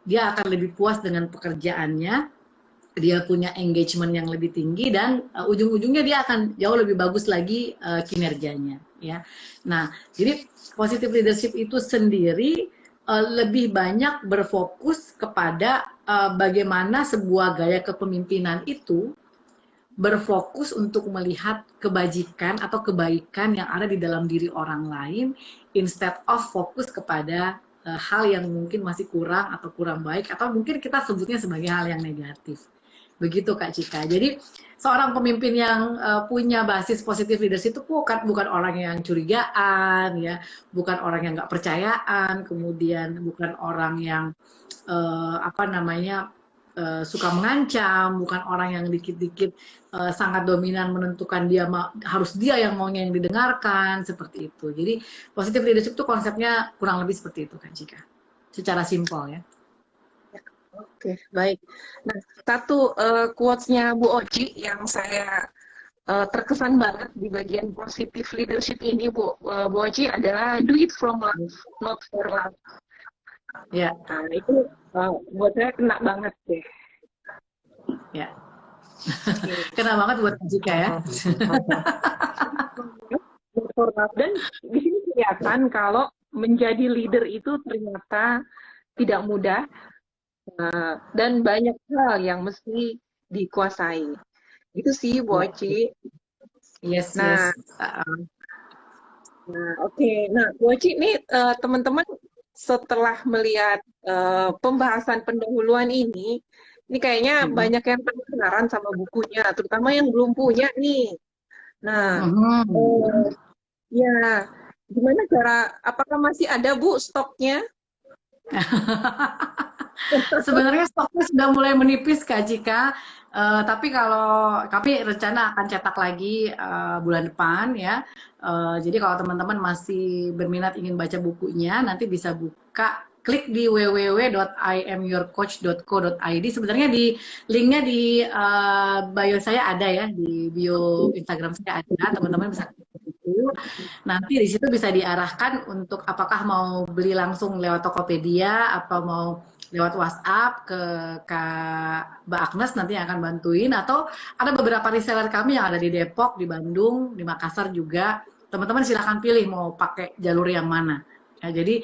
dia akan lebih puas dengan pekerjaannya, dia punya engagement yang lebih tinggi, dan ujung-ujungnya dia akan jauh lebih bagus lagi kinerjanya ya. Nah, jadi positive leadership itu sendiri lebih banyak berfokus kepada bagaimana sebuah gaya kepemimpinan itu berfokus untuk melihat kebajikan atau kebaikan yang ada di dalam diri orang lain, instead of fokus kepada hal yang mungkin masih kurang atau kurang baik, atau mungkin kita sebutnya sebagai hal yang negatif. Begitu Kak Cika. Jadi seorang pemimpin yang punya basis positif leadership itu bukan orang yang curigaan ya, bukan orang yang nggak percayaan, kemudian bukan orang yang apa namanya suka mengancam, bukan orang yang dikit-dikit sangat dominan menentukan harus dia yang maunya yang didengarkan, seperti itu. Jadi positive leadership itu konsepnya kurang lebih seperti itu Kak Cika. Secara simpel ya. Oke, baik. Nah, satu quotes-nya Bu Oci yang saya terkesan banget di bagian positive leadership ini, Bu Oci adalah do it from love, not for love. Ya, Nah, itu buat saya kena banget deh. ya. Oke. Kena banget buat Jika ya. Not for love. Dan di sini kelihatan kalau menjadi leader itu ternyata tidak mudah dan banyak hal yang mesti dikuasai. Itu sih, Bu Ya, Oci. yes, Nah, yes. oke. Nah, Bu Oci, nih teman-teman setelah melihat pembahasan pendahuluan ini kayaknya Mhm. banyak yang penasaran sama bukunya, terutama yang belum punya nih. Nah, Mhm. eh, ya, gimana apakah masih ada Bu stoknya? Sebenarnya stoknya sudah mulai menipis Kak Cika. Tapi kalau kami rencana akan cetak lagi bulan depan ya. Jadi kalau teman-teman masih berminat ingin baca bukunya, nanti bisa buka klik di www.iamyourcoach.co.id. Sebenarnya di linknya di bio saya ada ya, di bio Instagram saya ada. Teman-teman bisa klik di situ. Nanti di situ bisa diarahkan untuk apakah mau beli langsung lewat Tokopedia, apa mau lewat WhatsApp ke Kak Mbak Agnes nanti yang akan bantuin, atau ada beberapa reseller kami yang ada di Depok, di Bandung, di Makassar juga. Teman-teman silahkan pilih mau pakai jalur yang mana. Ya, jadi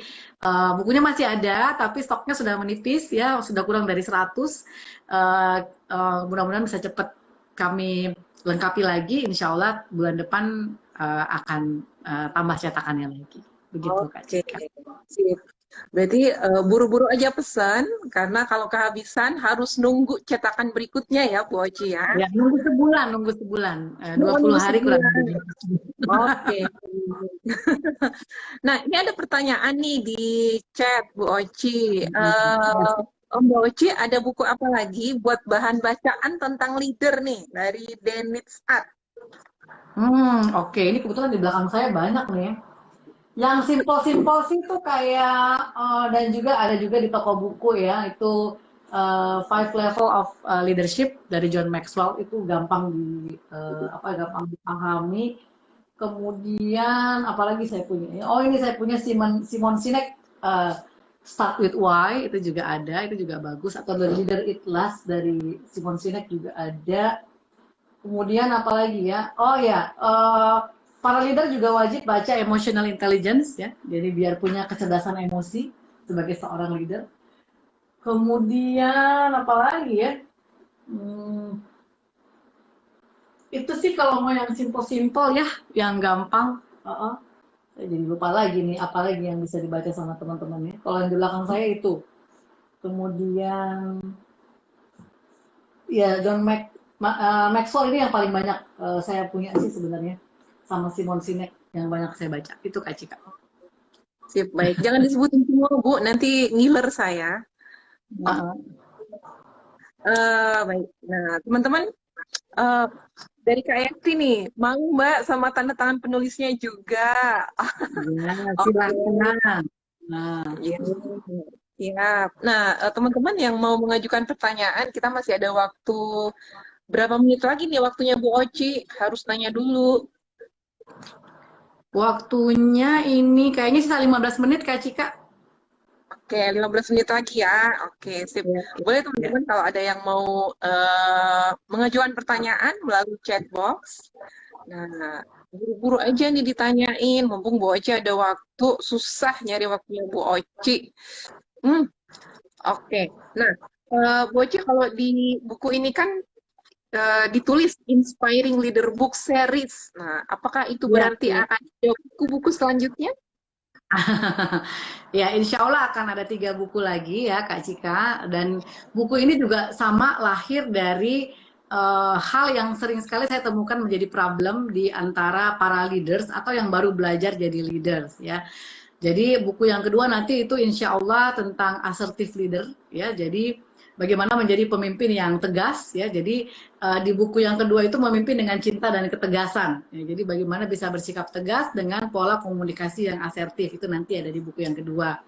bukunya masih ada, tapi stoknya sudah menipis ya, sudah kurang dari 100. Mudah-mudahan bisa cepat kami lengkapi lagi. Insya Allah bulan depan akan tambah cetakannya lagi. Begitu Kak Oke, Cika. sip. Berarti buru-buru aja pesan, karena kalau kehabisan harus nunggu cetakan berikutnya ya, Bu Oci ya. Ya, nunggu sebulan, Oh, 20 nunggu hari kurang sebulan. lebih. Oke. Nah, ini ada pertanyaan nih di chat, Bu Oci. Mbak Oci, ada buku apa lagi buat bahan bacaan tentang leader nih dari Dennis Art? Oke. Ini kebetulan di belakang saya banyak nih. Yang simpel-simpel sih tuh kayak dan juga ada juga di toko buku ya, itu Five Level of Leadership dari John Maxwell. Itu gampang gampang dipahami. Kemudian apalagi saya punya? Oh, ini saya punya Simon Simon Sinek, Start with Why, itu juga ada, itu juga bagus. Atau The Leader It Lasts dari Simon Sinek juga ada. Kemudian apalagi ya? Oh ya, para leader juga wajib baca emotional intelligence ya. Jadi biar punya kecerdasan emosi sebagai seorang leader. Kemudian apalagi ya? Hmm, itu sih kalau mau yang simple-simple ya, yang gampang. Saya jadi lupa lagi nih, apalagi yang bisa dibaca sama teman-teman ya. Kalau yang di belakang saya itu. Kemudian ya Maxwell ini yang paling banyak saya punya sih sebenarnya, sama Simon Sinek yang banyak saya baca itu Kak Cika. Sip, baik. Jangan disebutin semua, Bu. Nanti ngiler saya. Nah, Baik. Nah, teman-teman, eh, dari Kak Yakti nih, mau Mbak sama tanda tangan penulisnya juga. ya Oke. silakan. Nah, Iya. Siap. Nah, teman-teman yang mau mengajukan pertanyaan, kita masih ada waktu berapa menit lagi nih waktunya Bu Oci? Harus nanya dulu. waktunya ini kayaknya sisa 15 menit Kak Cika. Oke, 15 menit lagi ya. Oke, sip. Ya, Boleh ya. teman-teman kalau ada yang mau mengajukan pertanyaan melalui chat box. Nah, buru-buru aja nih ditanyain. Mumpung Bu Oci ada waktu, susah nyari waktunya Bu Oci. Hmm, oke. Nah, Bu Oci kalau di buku ini kan ditulis Inspiring Leader Book Series. Nah, apakah itu Ya, berarti ya. akan ada buku-buku selanjutnya? Ya, insya Allah akan ada 3 buku lagi ya Kak Cika. Dan buku ini juga sama lahir dari hal yang sering sekali saya temukan menjadi problem di antara para leaders atau yang baru belajar jadi leaders ya. Jadi buku yang kedua nanti itu insya Allah tentang assertive leader ya. Jadi bagaimana menjadi pemimpin yang tegas ya. Jadi di buku yang kedua itu memimpin dengan cinta dan ketegasan. Ya, jadi bagaimana bisa bersikap tegas dengan pola komunikasi yang asertif itu nanti ada di buku yang kedua.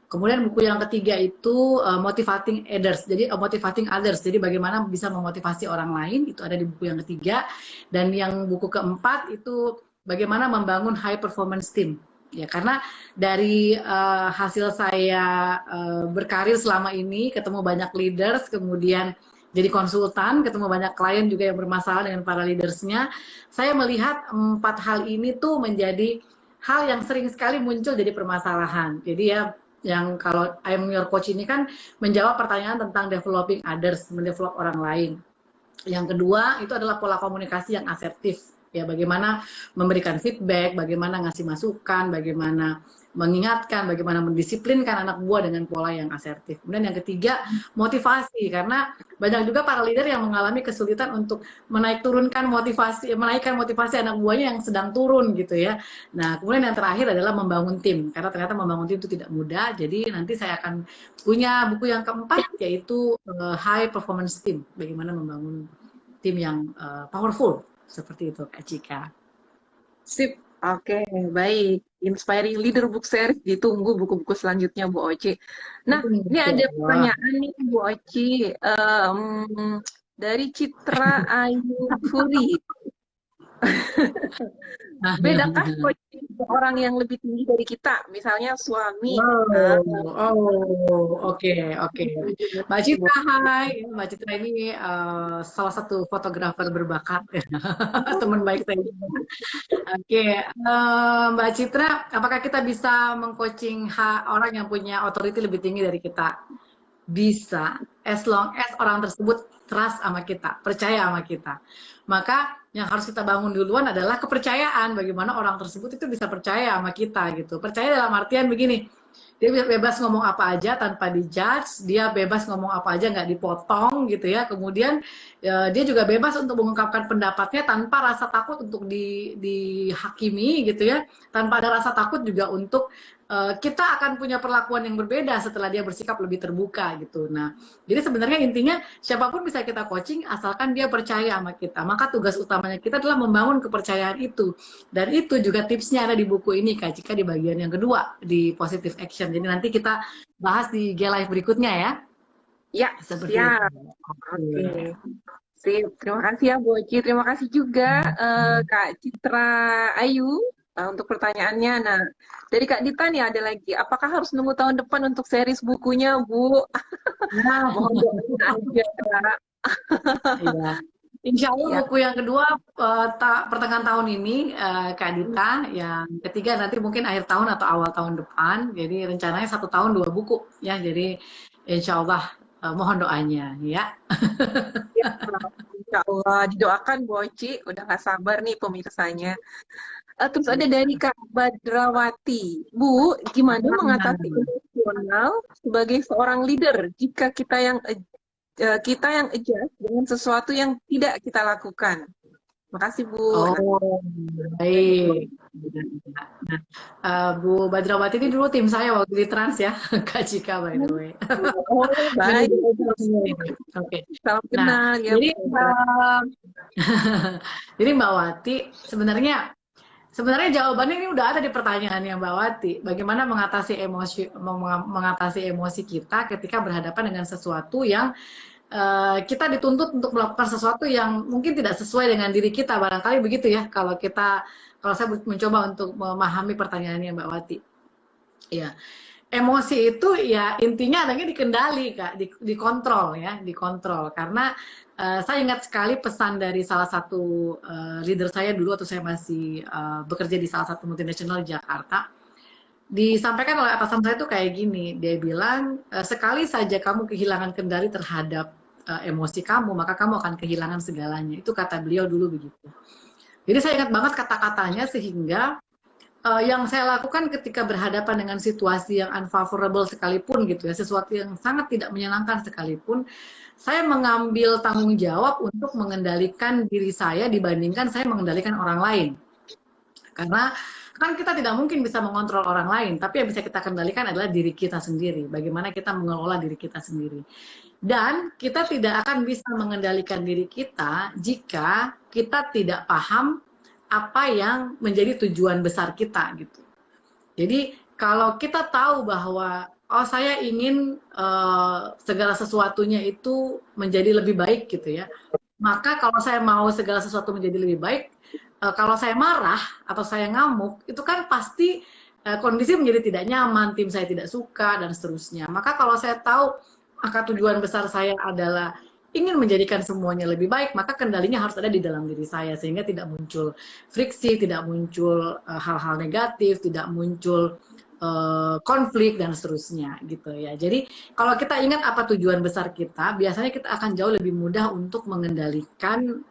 Kemudian buku yang ketiga itu Motivating Others. Jadi Motivating Others. Jadi bagaimana bisa memotivasi orang lain, itu ada di buku yang ketiga. Dan yang buku keempat itu bagaimana membangun high performance team. Ya, karena dari hasil saya berkarir selama ini, ketemu banyak leaders, kemudian jadi konsultan, ketemu banyak klien juga yang bermasalah dengan para leadersnya, saya melihat empat hal ini tuh menjadi hal yang sering sekali muncul jadi permasalahan. Jadi ya, yang kalau I'm Your Coach ini kan menjawab pertanyaan tentang developing others, mendevelop orang lain. Yang kedua itu adalah pola komunikasi yang asertif. Ya, bagaimana memberikan feedback, bagaimana ngasih masukan, bagaimana mengingatkan, bagaimana mendisiplinkan anak buah dengan pola yang asertif. Kemudian yang ketiga, motivasi, karena banyak juga para leader yang mengalami kesulitan untuk menaikkan motivasi anak buahnya yang sedang turun gitu ya. Nah, kemudian yang terakhir adalah membangun tim, karena ternyata membangun tim itu tidak mudah. Jadi nanti saya akan punya buku yang keempat, yaitu High Performance Team, bagaimana membangun tim yang powerful, seperti itu Kak Cika. Sip, oke, baik. Inspiring Leader Book Series, ditunggu buku-buku selanjutnya Bu Oci. Nah, ini ada pertanyaan nih Bu Oci, dari Citra Ayu Furi. Bedakah coaching orang yang lebih tinggi dari kita, misalnya suami? Oke. Mbak Citra, hai. Mbak Citra ini salah satu fotografer berbakat, teman baik saya. Oke, Mbak Citra, apakah kita bisa mengcoaching orang yang punya otoriti lebih tinggi dari kita? Bisa, as long as orang tersebut trust sama kita, percaya sama kita. Maka yang harus kita bangun duluan adalah kepercayaan, bagaimana orang tersebut itu bisa percaya sama kita gitu. Percaya dalam artian begini, dia bebas ngomong apa aja tanpa dijudge, dia bebas ngomong apa aja nggak dipotong gitu ya. Kemudian dia juga bebas untuk mengungkapkan pendapatnya tanpa rasa takut untuk dihakimi gitu ya, tanpa ada rasa takut juga untuk kita akan punya perlakuan yang berbeda setelah dia bersikap lebih terbuka gitu. Nah, jadi sebenarnya intinya siapapun bisa kita coaching asalkan dia percaya sama kita. Maka tugas utamanya kita adalah membangun kepercayaan itu. Dan itu juga tipsnya ada di buku ini Kak Cika, di bagian yang kedua, di positive action. Jadi nanti kita bahas di G-Live berikutnya ya. Ya, seperti siap. itu. Oke. Sip. Terima kasih ya Bu Oci. Terima kasih juga Kak Citra Ayu untuk pertanyaannya. Nah, dari Kak Dita nih ada lagi. Apakah harus nunggu tahun depan untuk series bukunya, Bu? Nah, Mohon doain aja, Kak. iya. Insya Allah Ya. buku yang kedua pertengahan tahun ini, Kak Dita. Yang ketiga nanti mungkin akhir tahun atau awal tahun depan. Jadi rencananya 1 tahun 2 buku ya. Jadi insya Allah mohon doanya ya. Ya, Insya Allah didoakan Bu Oci. Udah gak sabar nih pemirsanya. Terus ada dari Kak Badrawati. Bu, gimana mengatasi emosional sebagai seorang leader jika kita yang adjust dengan sesuatu yang tidak kita lakukan? Makasih Bu. Oh, baik. Nah, Bu Badrawati ini dulu tim saya waktu di Trans ya, Kak Cika by the way. Oh, baik. Oke. Salam Nah, kenal ya. jadi Mbak Wati, sebenarnya jawabannya ini udah ada di pertanyaannya Mbak Wati. Bagaimana mengatasi emosi kita ketika berhadapan dengan sesuatu yang kita dituntut untuk melakukan sesuatu yang mungkin tidak sesuai dengan diri kita, barangkali begitu ya. Kalau saya mencoba untuk memahami pertanyaannya Mbak Wati. Ya, emosi itu ya intinya adanya dikendali Kak, dikontrol ya, dikontrol. Karena saya ingat sekali pesan dari salah satu leader saya dulu waktu saya masih bekerja di salah satu multinasional di Jakarta. Disampaikan oleh atasan saya itu kayak gini, dia bilang sekali saja kamu kehilangan kendali terhadap emosi kamu, maka kamu akan kehilangan segalanya. Itu kata beliau dulu begitu. Jadi saya ingat banget kata-katanya, sehingga yang saya lakukan ketika berhadapan dengan situasi yang unfavorable sekalipun gitu ya, sesuatu yang sangat tidak menyenangkan sekalipun, saya mengambil tanggung jawab untuk mengendalikan diri saya dibandingkan saya mengendalikan orang lain. Karena kan kita tidak mungkin bisa mengontrol orang lain, tapi yang bisa kita kendalikan adalah diri kita sendiri. Bagaimana kita mengelola diri kita sendiri. Dan kita tidak akan bisa mengendalikan diri kita jika kita tidak paham apa yang menjadi tujuan besar kita gitu. Jadi kalau kita tahu bahwa oh saya ingin segala sesuatunya itu menjadi lebih baik gitu ya. Maka kalau saya mau segala sesuatu menjadi lebih baik, kalau saya marah atau saya ngamuk, itu kan pasti kondisi menjadi tidak nyaman, tim saya tidak suka dan seterusnya. Maka kalau saya tahu maka tujuan besar saya adalah ingin menjadikan semuanya lebih baik, maka kendalinya harus ada di dalam diri saya sehingga tidak muncul friksi, tidak muncul hal-hal negatif, tidak muncul konflik dan seterusnya gitu ya. Jadi kalau kita ingat apa tujuan besar kita, biasanya kita akan jauh lebih mudah untuk mengendalikan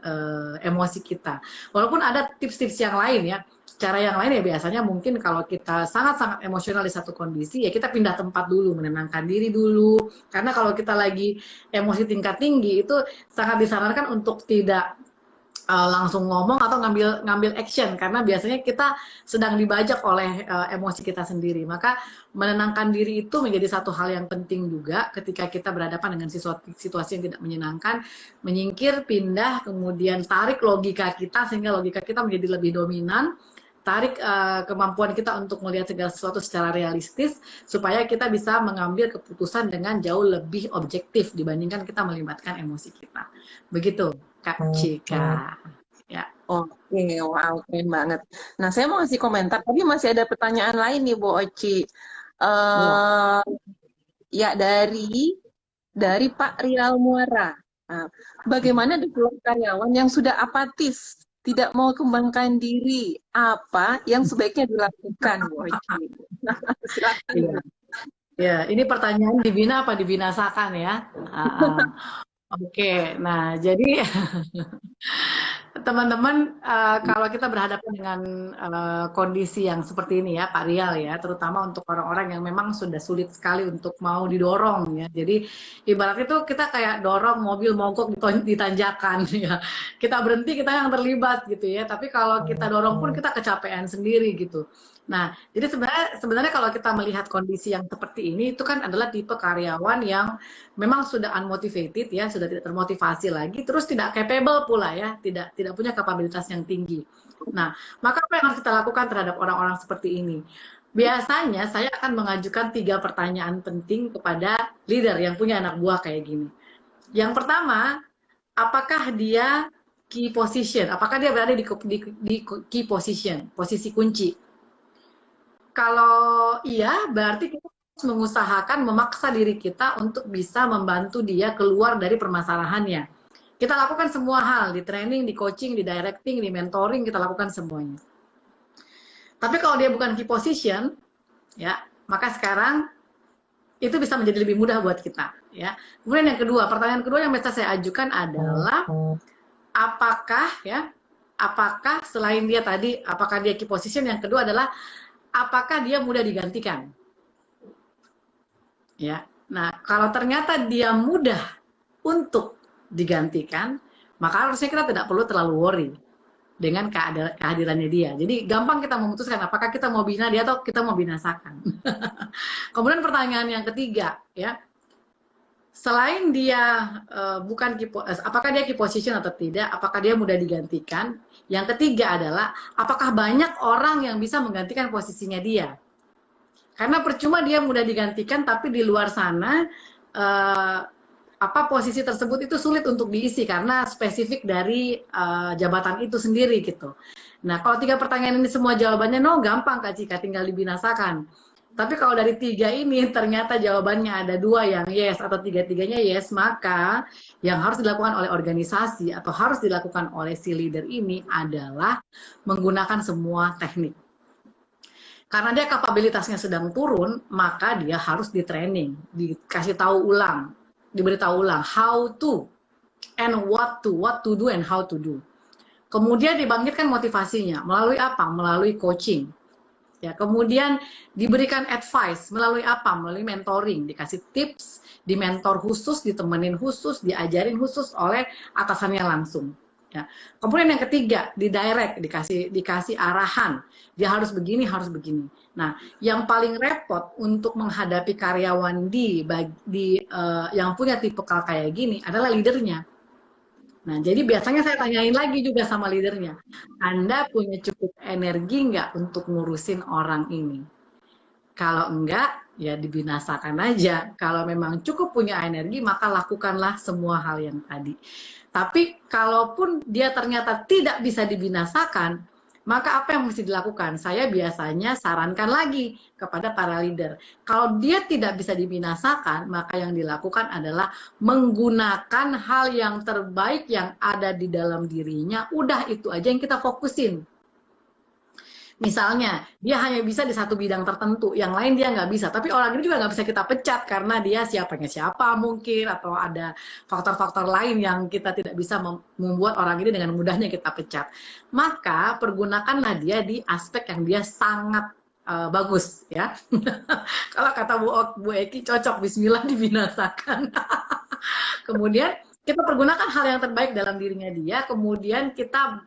emosi kita. Walaupun ada tips-tips yang lain ya. Cara yang lain ya biasanya mungkin kalau kita sangat-sangat emosional di satu kondisi ya kita pindah tempat dulu, menenangkan diri dulu. Karena kalau kita lagi emosi tingkat tinggi itu sangat disarankan untuk tidak langsung ngomong atau ngambil action karena biasanya kita sedang dibajak oleh emosi kita sendiri. Maka menenangkan diri itu menjadi satu hal yang penting juga ketika kita berhadapan dengan situasi yang tidak menyenangkan, menyingkir, pindah, kemudian tarik logika kita sehingga logika kita menjadi lebih dominan, tarik kemampuan kita untuk melihat segala sesuatu secara realistis supaya kita bisa mengambil keputusan dengan jauh lebih objektif dibandingkan kita melibatkan emosi kita. Begitu, Kak Cika. Ya. Oke, wow, keren banget. Nah, saya mau kasih komentar. Tadi masih ada pertanyaan lain nih, Bu Oci. Ya. Ya, dari Pak Rial Muara. Nah, bagaimana dengan karyawan yang sudah apatis, tidak mau kembangkan diri? Apa yang sebaiknya dilakukan, Bu Oci? Silakan. Ya. Ya, ini pertanyaan dibina apa dibinasakan ya? Oke, nah jadi teman-teman, kalau kita berhadapan dengan kondisi yang seperti ini ya, Pak Rial ya, terutama untuk orang-orang yang memang sudah sulit sekali untuk mau didorong ya. Jadi ibarat itu kita kayak dorong mobil mogok di tanjakan ya. Kita berhenti, kita yang terlibat gitu ya. Tapi kalau kita dorong pun kita kecapean sendiri gitu. Nah, jadi sebenarnya kalau kita melihat kondisi yang seperti ini, itu kan adalah tipe karyawan yang memang sudah unmotivated ya, sudah tidak termotivasi lagi, terus tidak capable pula ya, tidak punya kapabilitas yang tinggi. Nah, maka apa yang harus kita lakukan terhadap orang-orang seperti ini? Biasanya saya akan mengajukan 3 pertanyaan penting kepada leader yang punya anak buah kayak gini. Yang pertama, apakah dia key position? Apakah dia berada di key position, posisi kunci? Kalau iya, berarti kita harus mengusahakan memaksa diri kita untuk bisa membantu dia keluar dari permasalahannya. Kita lakukan semua hal, di training, di coaching, di directing, di mentoring, kita lakukan semuanya. Tapi kalau dia bukan key position, ya, maka sekarang itu bisa menjadi lebih mudah buat kita. Ya. Kemudian yang kedua, pertanyaan kedua yang biasa saya ajukan adalah, apakah selain dia tadi, apakah dia key position? Yang kedua adalah, apakah dia mudah digantikan? Ya. Nah, kalau ternyata dia mudah untuk digantikan, maka harusnya kita tidak perlu terlalu worry dengan kehadirannya dia. Jadi gampang kita memutuskan apakah kita mau bina dia atau kita mau binasakan. Kemudian pertanyaan yang ketiga, ya, selain dia apakah dia key position atau tidak, apakah dia mudah digantikan? Yang ketiga adalah apakah banyak orang yang bisa menggantikan posisinya dia? Karena percuma dia mudah digantikan, tapi di luar sana posisi tersebut itu sulit untuk diisi karena spesifik dari jabatan itu sendiri gitu. Nah, kalau 3 pertanyaan ini semua jawabannya no, gampang Kak Cika, tinggal dibinasakan. Tapi kalau dari 3 ini ternyata jawabannya ada 2 yang yes atau 3-tiganya yes, maka yang harus dilakukan oleh organisasi atau harus dilakukan oleh si leader ini adalah menggunakan semua teknik. Karena dia kapabilitasnya sedang turun, maka dia harus di training, dikasih tahu ulang, diberitahu ulang how to and what to do and how to do. Kemudian dibangkitkan motivasinya melalui apa? Melalui coaching. Ya, kemudian diberikan advice melalui apa? Melalui mentoring, dikasih tips, dimentor khusus, ditemenin khusus, diajarin khusus oleh atasannya langsung. Ya. Kemudian yang ketiga, didirect, dikasih arahan, dia harus begini, harus begini. Nah, yang paling repot untuk menghadapi karyawan yang punya tipe kayak gini adalah leadernya. Nah, jadi biasanya saya tanyain lagi juga sama leadernya, Anda punya cukup energi nggak untuk ngurusin orang ini? Kalau enggak, ya dibinasakan aja. Kalau memang cukup punya energi, maka lakukanlah semua hal yang tadi. Tapi kalaupun dia ternyata tidak bisa dibinasakan, maka apa yang mesti dilakukan? Saya biasanya sarankan lagi kepada para leader. Kalau dia tidak bisa dibinasakan, maka yang dilakukan adalah menggunakan hal yang terbaik yang ada di dalam dirinya. Udah itu aja yang kita fokusin. Misalnya, dia hanya bisa di satu bidang tertentu, yang lain dia nggak bisa. Tapi orang ini juga nggak bisa kita pecat karena dia siapanya siapa mungkin, atau ada faktor-faktor lain yang kita tidak bisa membuat orang ini dengan mudahnya kita pecat. Maka pergunakanlah dia di aspek yang dia sangat bagus, ya. Kalau kata Bu Eki, cocok, bismillah dibinasakan. Kemudian kita pergunakan hal yang terbaik dalam dirinya dia, kemudian kita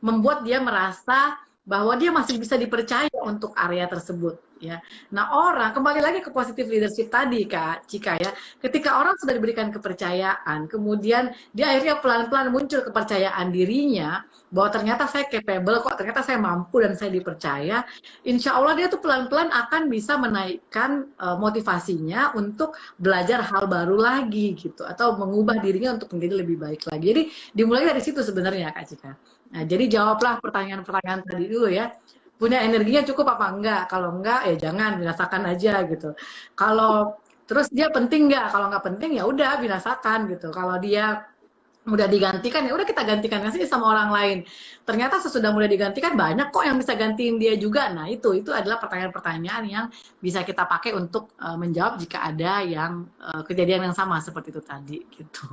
membuat dia merasa bahwa dia masih bisa dipercaya untuk area tersebut, ya. Nah, orang kembali lagi ke positive leadership tadi, Kak Cika, ya. Ketika orang sudah diberikan kepercayaan, kemudian dia akhirnya pelan-pelan muncul kepercayaan dirinya bahwa ternyata saya capable kok, ternyata saya mampu dan saya dipercaya. Insya Allah dia tuh pelan-pelan akan bisa menaikkan motivasinya untuk belajar hal baru lagi gitu, atau mengubah dirinya untuk menjadi lebih baik lagi. Jadi dimulai dari situ sebenarnya, Kak Cika. Nah, jadi jawablah pertanyaan-pertanyaan tadi dulu, ya. Punya energinya cukup apa enggak? Kalau enggak, ya jangan, binasakan aja gitu. Kalau terus dia penting enggak? Kalau enggak penting, ya udah binasakan gitu. Kalau dia mudah digantikan, ya udah kita gantikan sih sama orang lain. Ternyata sesudah mudah digantikan, banyak kok yang bisa gantiin dia juga. Nah, itu adalah pertanyaan-pertanyaan yang bisa kita pakai untuk menjawab jika ada yang kejadian yang sama seperti itu tadi gitu.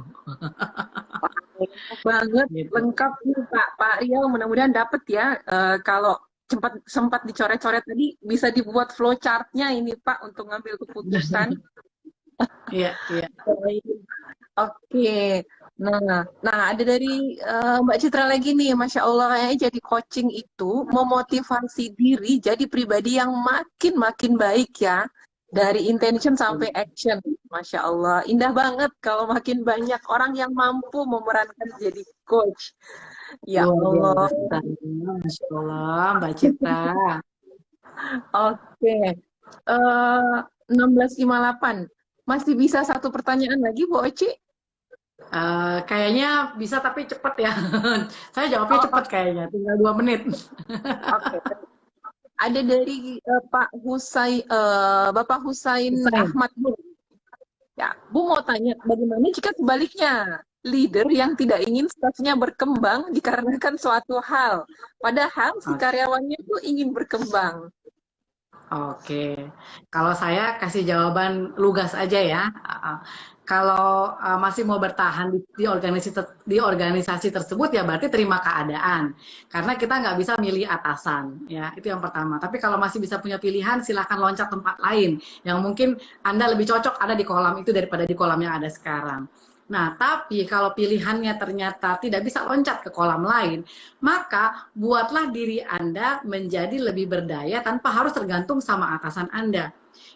Banget, Gitu. lengkap nih Pak Rial, mudah-mudahan dapet ya. Kalau sempat dicoret-coret tadi, bisa dibuat flowchart-nya ini Pak untuk ngambil keputusan. Iya, iya. Oke, nah ada dari Mbak Citra lagi nih, Masya Allah, kayaknya jadi coaching itu memotivasi diri jadi pribadi yang makin baik ya, dari intention sampai action, Masya Allah, indah banget kalau makin banyak orang yang mampu memerankan jadi coach. Ya Luar Allah. biasa. Masya Allah, Mbak Citra. Oke, 16.58, masih bisa satu pertanyaan lagi Bu Oci? Kayaknya bisa tapi cepet ya. Saya jawabnya Oh, cepet kayaknya, tinggal 2 menit. oke. Ada dari Bapak Husain Selesai. Ahmad Bu. Ya, Bu mau tanya, bagaimana jika sebaliknya leader yang tidak ingin staffnya berkembang dikarenakan suatu hal, padahal si karyawannya itu ingin berkembang. Oke, kalau saya kasih jawaban lugas aja ya. Kalau masih mau bertahan di organisasi tersebut, ya berarti terima keadaan. Karena kita nggak bisa milih atasan, ya itu yang pertama. Tapi kalau masih bisa punya pilihan, silahkan loncat tempat lain yang mungkin Anda lebih cocok ada di kolam itu daripada di kolam yang ada sekarang. Nah, tapi kalau pilihannya ternyata tidak bisa loncat ke kolam lain, maka buatlah diri Anda menjadi lebih berdaya tanpa harus tergantung sama atasan Anda.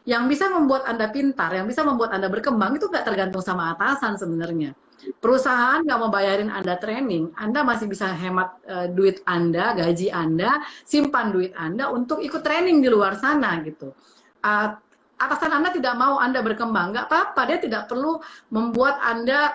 Yang bisa membuat Anda pintar, yang bisa membuat Anda berkembang itu nggak tergantung sama atasan sebenarnya. Perusahaan nggak mau bayarin Anda training, Anda masih bisa hemat duit Anda, gaji Anda, simpan duit Anda untuk ikut training di luar sana gitu. Atasan Anda tidak mau Anda berkembang, nggak apa-apa, dia tidak perlu membuat Anda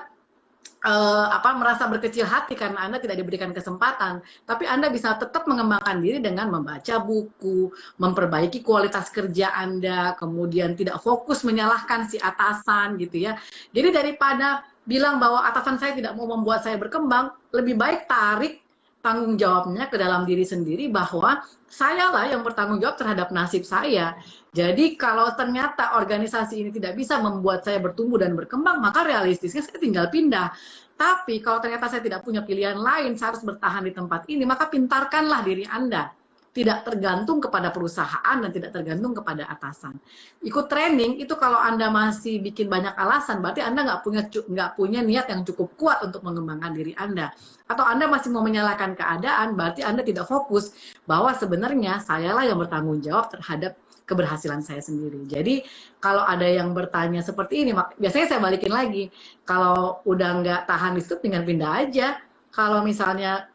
merasa berkecil hati karena Anda tidak diberikan kesempatan, tapi Anda bisa tetap mengembangkan diri dengan membaca buku, memperbaiki kualitas kerja Anda, kemudian tidak fokus menyalahkan si atasan gitu ya. Jadi daripada bilang bahwa atasan saya tidak mau membuat saya berkembang, lebih baik tarik tanggung jawabnya ke dalam diri sendiri bahwa sayalah yang bertanggung jawab terhadap nasib saya. Jadi kalau ternyata organisasi ini tidak bisa membuat saya bertumbuh dan berkembang, maka realistisnya saya tinggal pindah. Tapi kalau ternyata saya tidak punya pilihan lain, saya harus bertahan di tempat ini, maka pintarkanlah diri Anda. Tidak tergantung kepada perusahaan dan tidak tergantung kepada atasan. Ikut training itu kalau Anda masih bikin banyak alasan, berarti Anda nggak punya niat yang cukup kuat untuk mengembangkan diri Anda. Atau Anda masih mau menyalahkan keadaan, berarti Anda tidak fokus bahwa sebenarnya sayalah yang bertanggung jawab terhadap keberhasilan saya sendiri. Jadi kalau ada yang bertanya seperti ini, biasanya saya balikin lagi. Kalau udah nggak tahan di situ, tinggal pindah aja. Kalau misalnya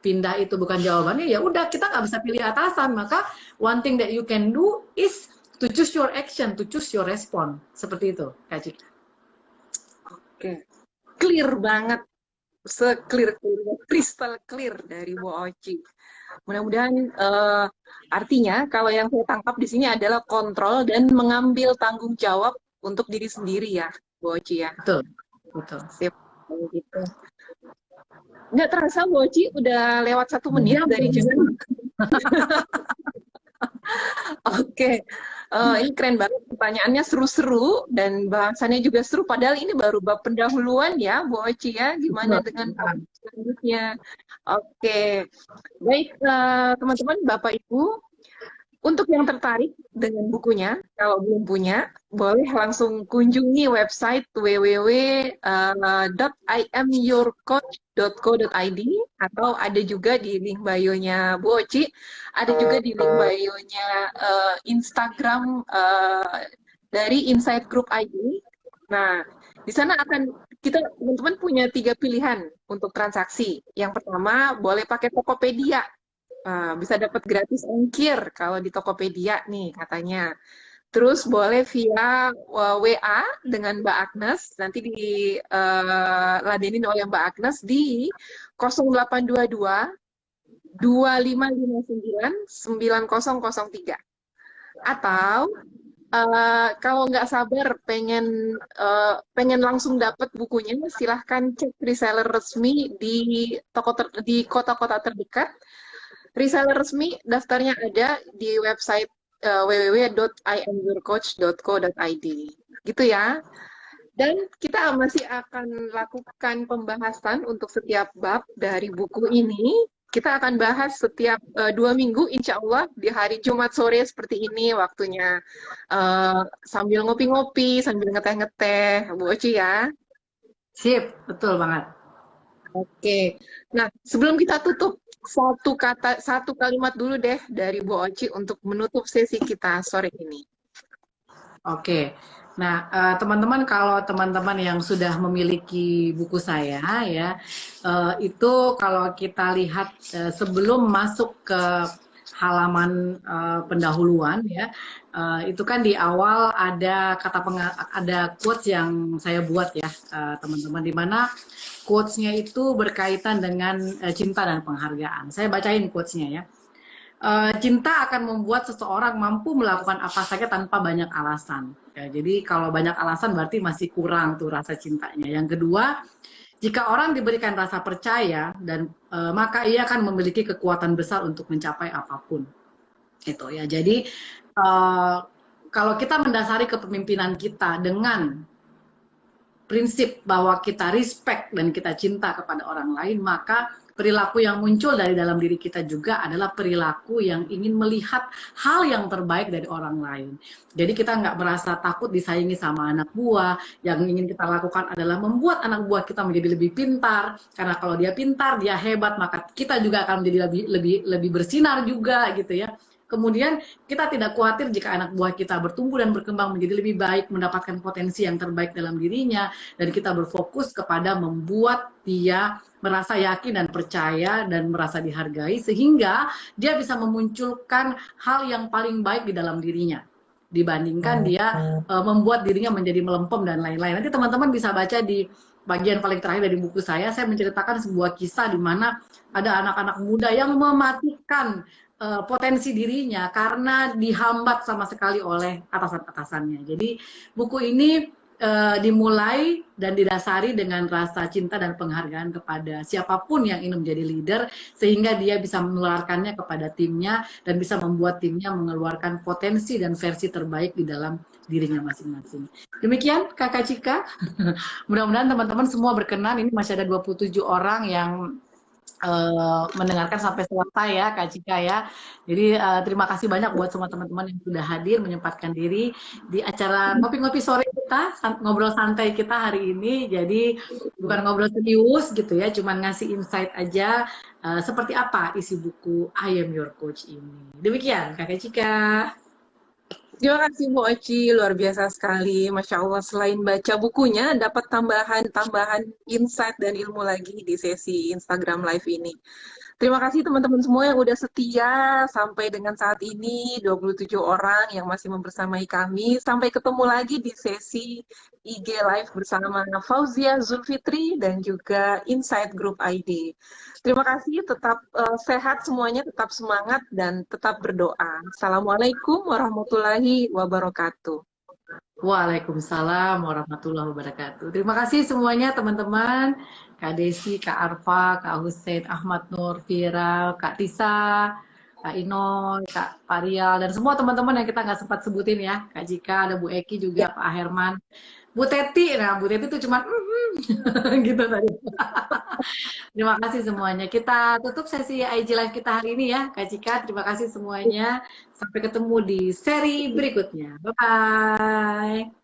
pindah itu bukan jawabannya, ya udah kita nggak bisa pilih atasan. Maka one thing that you can do is to choose your action, to choose your response. Seperti itu, Kak Cika. Oke, clear banget, se-clear, crystal clear dari Bu Oci. Mudah-mudahan artinya kalau yang saya tangkap di sini adalah kontrol dan mengambil tanggung jawab untuk diri sendiri ya, Bu Oci ya. Betul, betul. Sip, gitu. Nggak terasa Bu Oci udah lewat 1 menit dari jam. Oke, ini keren banget. Pertanyaannya seru-seru dan bahasannya juga seru. Padahal ini baru bab pendahuluan ya, Bu Oci ya. Gimana dengan bab selanjutnya? Oke, baik teman-teman, Bapak Ibu. Untuk yang tertarik dengan bukunya, kalau belum punya, boleh langsung kunjungi website www.imyourcoach.co.id atau ada juga di link bio-nya Bu Oci, ada juga di link bio-nya Instagram dari Insight Group ID. Nah, di sana akan kita teman-teman punya 3 pilihan untuk transaksi. Yang pertama, boleh pakai Tokopedia. Bisa dapat gratis ongkir kalau di Tokopedia nih katanya. Terus boleh via WA dengan Mbak Agnes, nanti diladenin oleh Mbak Agnes di 0822 2559 9003. Atau kalau nggak sabar pengen langsung dapat bukunya, silahkan cek reseller resmi di kota-kota terdekat. Reseller resmi daftarnya ada di website www.imyourcoach.co.id gitu ya. Dan kita masih akan lakukan pembahasan untuk setiap bab dari buku ini. Kita akan bahas setiap 2 minggu, insya Allah di hari Jumat sore seperti ini waktunya, sambil ngopi-ngopi, sambil ngeteh-ngeteh, Bu Oci ya. Sip, betul banget. Oke, nah sebelum kita tutup, satu kalimat dulu deh dari Bu Oci untuk menutup sesi kita sore ini. Oke, nah teman-teman, kalau teman-teman yang sudah memiliki buku saya ya, itu kalau kita lihat sebelum masuk ke halaman pendahuluan ya, itu kan di awal ada ada quotes yang saya buat ya, teman-teman, di mana quotes-nya itu berkaitan dengan cinta dan penghargaan. Saya bacain quotes-nya ya. Cinta akan membuat seseorang mampu melakukan apa saja tanpa banyak alasan. Ya, jadi kalau banyak alasan berarti masih kurang tuh rasa cintanya. Yang kedua, jika orang diberikan rasa percaya dan maka ia akan memiliki kekuatan besar untuk mencapai apapun. Itu ya. Jadi kalau kita mendasari kepemimpinan kita dengan prinsip bahwa kita respect dan kita cinta kepada orang lain, maka perilaku yang muncul dari dalam diri kita juga adalah perilaku yang ingin melihat hal yang terbaik dari orang lain. Jadi kita nggak merasa takut disaingi sama anak buah. Yang ingin kita lakukan adalah membuat anak buah kita menjadi lebih pintar. Karena kalau dia pintar, dia hebat, maka kita juga akan menjadi lebih bersinar juga gitu ya. Kemudian kita tidak khawatir jika anak buah kita bertumbuh dan berkembang menjadi lebih baik, mendapatkan potensi yang terbaik dalam dirinya, dan kita berfokus kepada membuat dia merasa yakin dan percaya dan merasa dihargai, sehingga dia bisa memunculkan hal yang paling baik di dalam dirinya, dibandingkan dia membuat dirinya menjadi melempem dan lain-lain. Nanti teman-teman bisa baca di bagian paling terakhir dari buku saya menceritakan sebuah kisah di mana ada anak-anak muda yang mematikan potensi dirinya karena dihambat sama sekali oleh atasan-atasannya. Jadi buku ini dimulai dan didasari dengan rasa cinta dan penghargaan kepada siapapun yang ingin menjadi leader, sehingga dia bisa menularkannya kepada timnya dan bisa membuat timnya mengeluarkan potensi dan versi terbaik di dalam dirinya masing-masing. Demikian Kakak Cika. Mudah-mudahan teman-teman semua berkenan. Ini masih ada 27 orang yang mendengarkan sampai selesai ya Kak Cika ya. Jadi terima kasih banyak buat semua teman-teman yang sudah hadir menyempatkan diri di acara ngopi-ngopi sore kita, ngobrol santai kita hari ini. Jadi bukan ngobrol serius gitu ya, cuman ngasih insight aja seperti apa isi buku I Am Your Coach ini. Demikian Kak Cika. Terima kasih Bu Oci, luar biasa sekali. Masya Allah, selain baca bukunya, dapat tambahan insight dan ilmu lagi di sesi Instagram Live ini. Terima kasih teman-teman semua yang udah setia sampai dengan saat ini, 27 orang yang masih membersamai kami. Sampai ketemu lagi di sesi IG Live bersama Fauzia Zulfitri dan juga Inside Group ID. Terima kasih, tetap sehat semuanya, tetap semangat dan tetap berdoa. Assalamualaikum warahmatullahi wabarakatuh. Waalaikumsalam warahmatullahi wabarakatuh. Terima kasih semuanya teman-teman. Kak Desi, Kak Arfa, Kak Hussein, Ahmad Nur, Vira, Kak Tisa, Kak Inoy, Kak Parial, dan semua teman-teman yang kita nggak sempat sebutin ya. Kak Jika, ada Bu Eki juga, Pak Herman. Bu Teti, nah Bu Teti itu cuma gitu tadi. Terima kasih semuanya. Kita tutup sesi IG Live kita hari ini ya, Kak Jika. Terima kasih semuanya. Sampai ketemu di seri berikutnya. Bye-bye.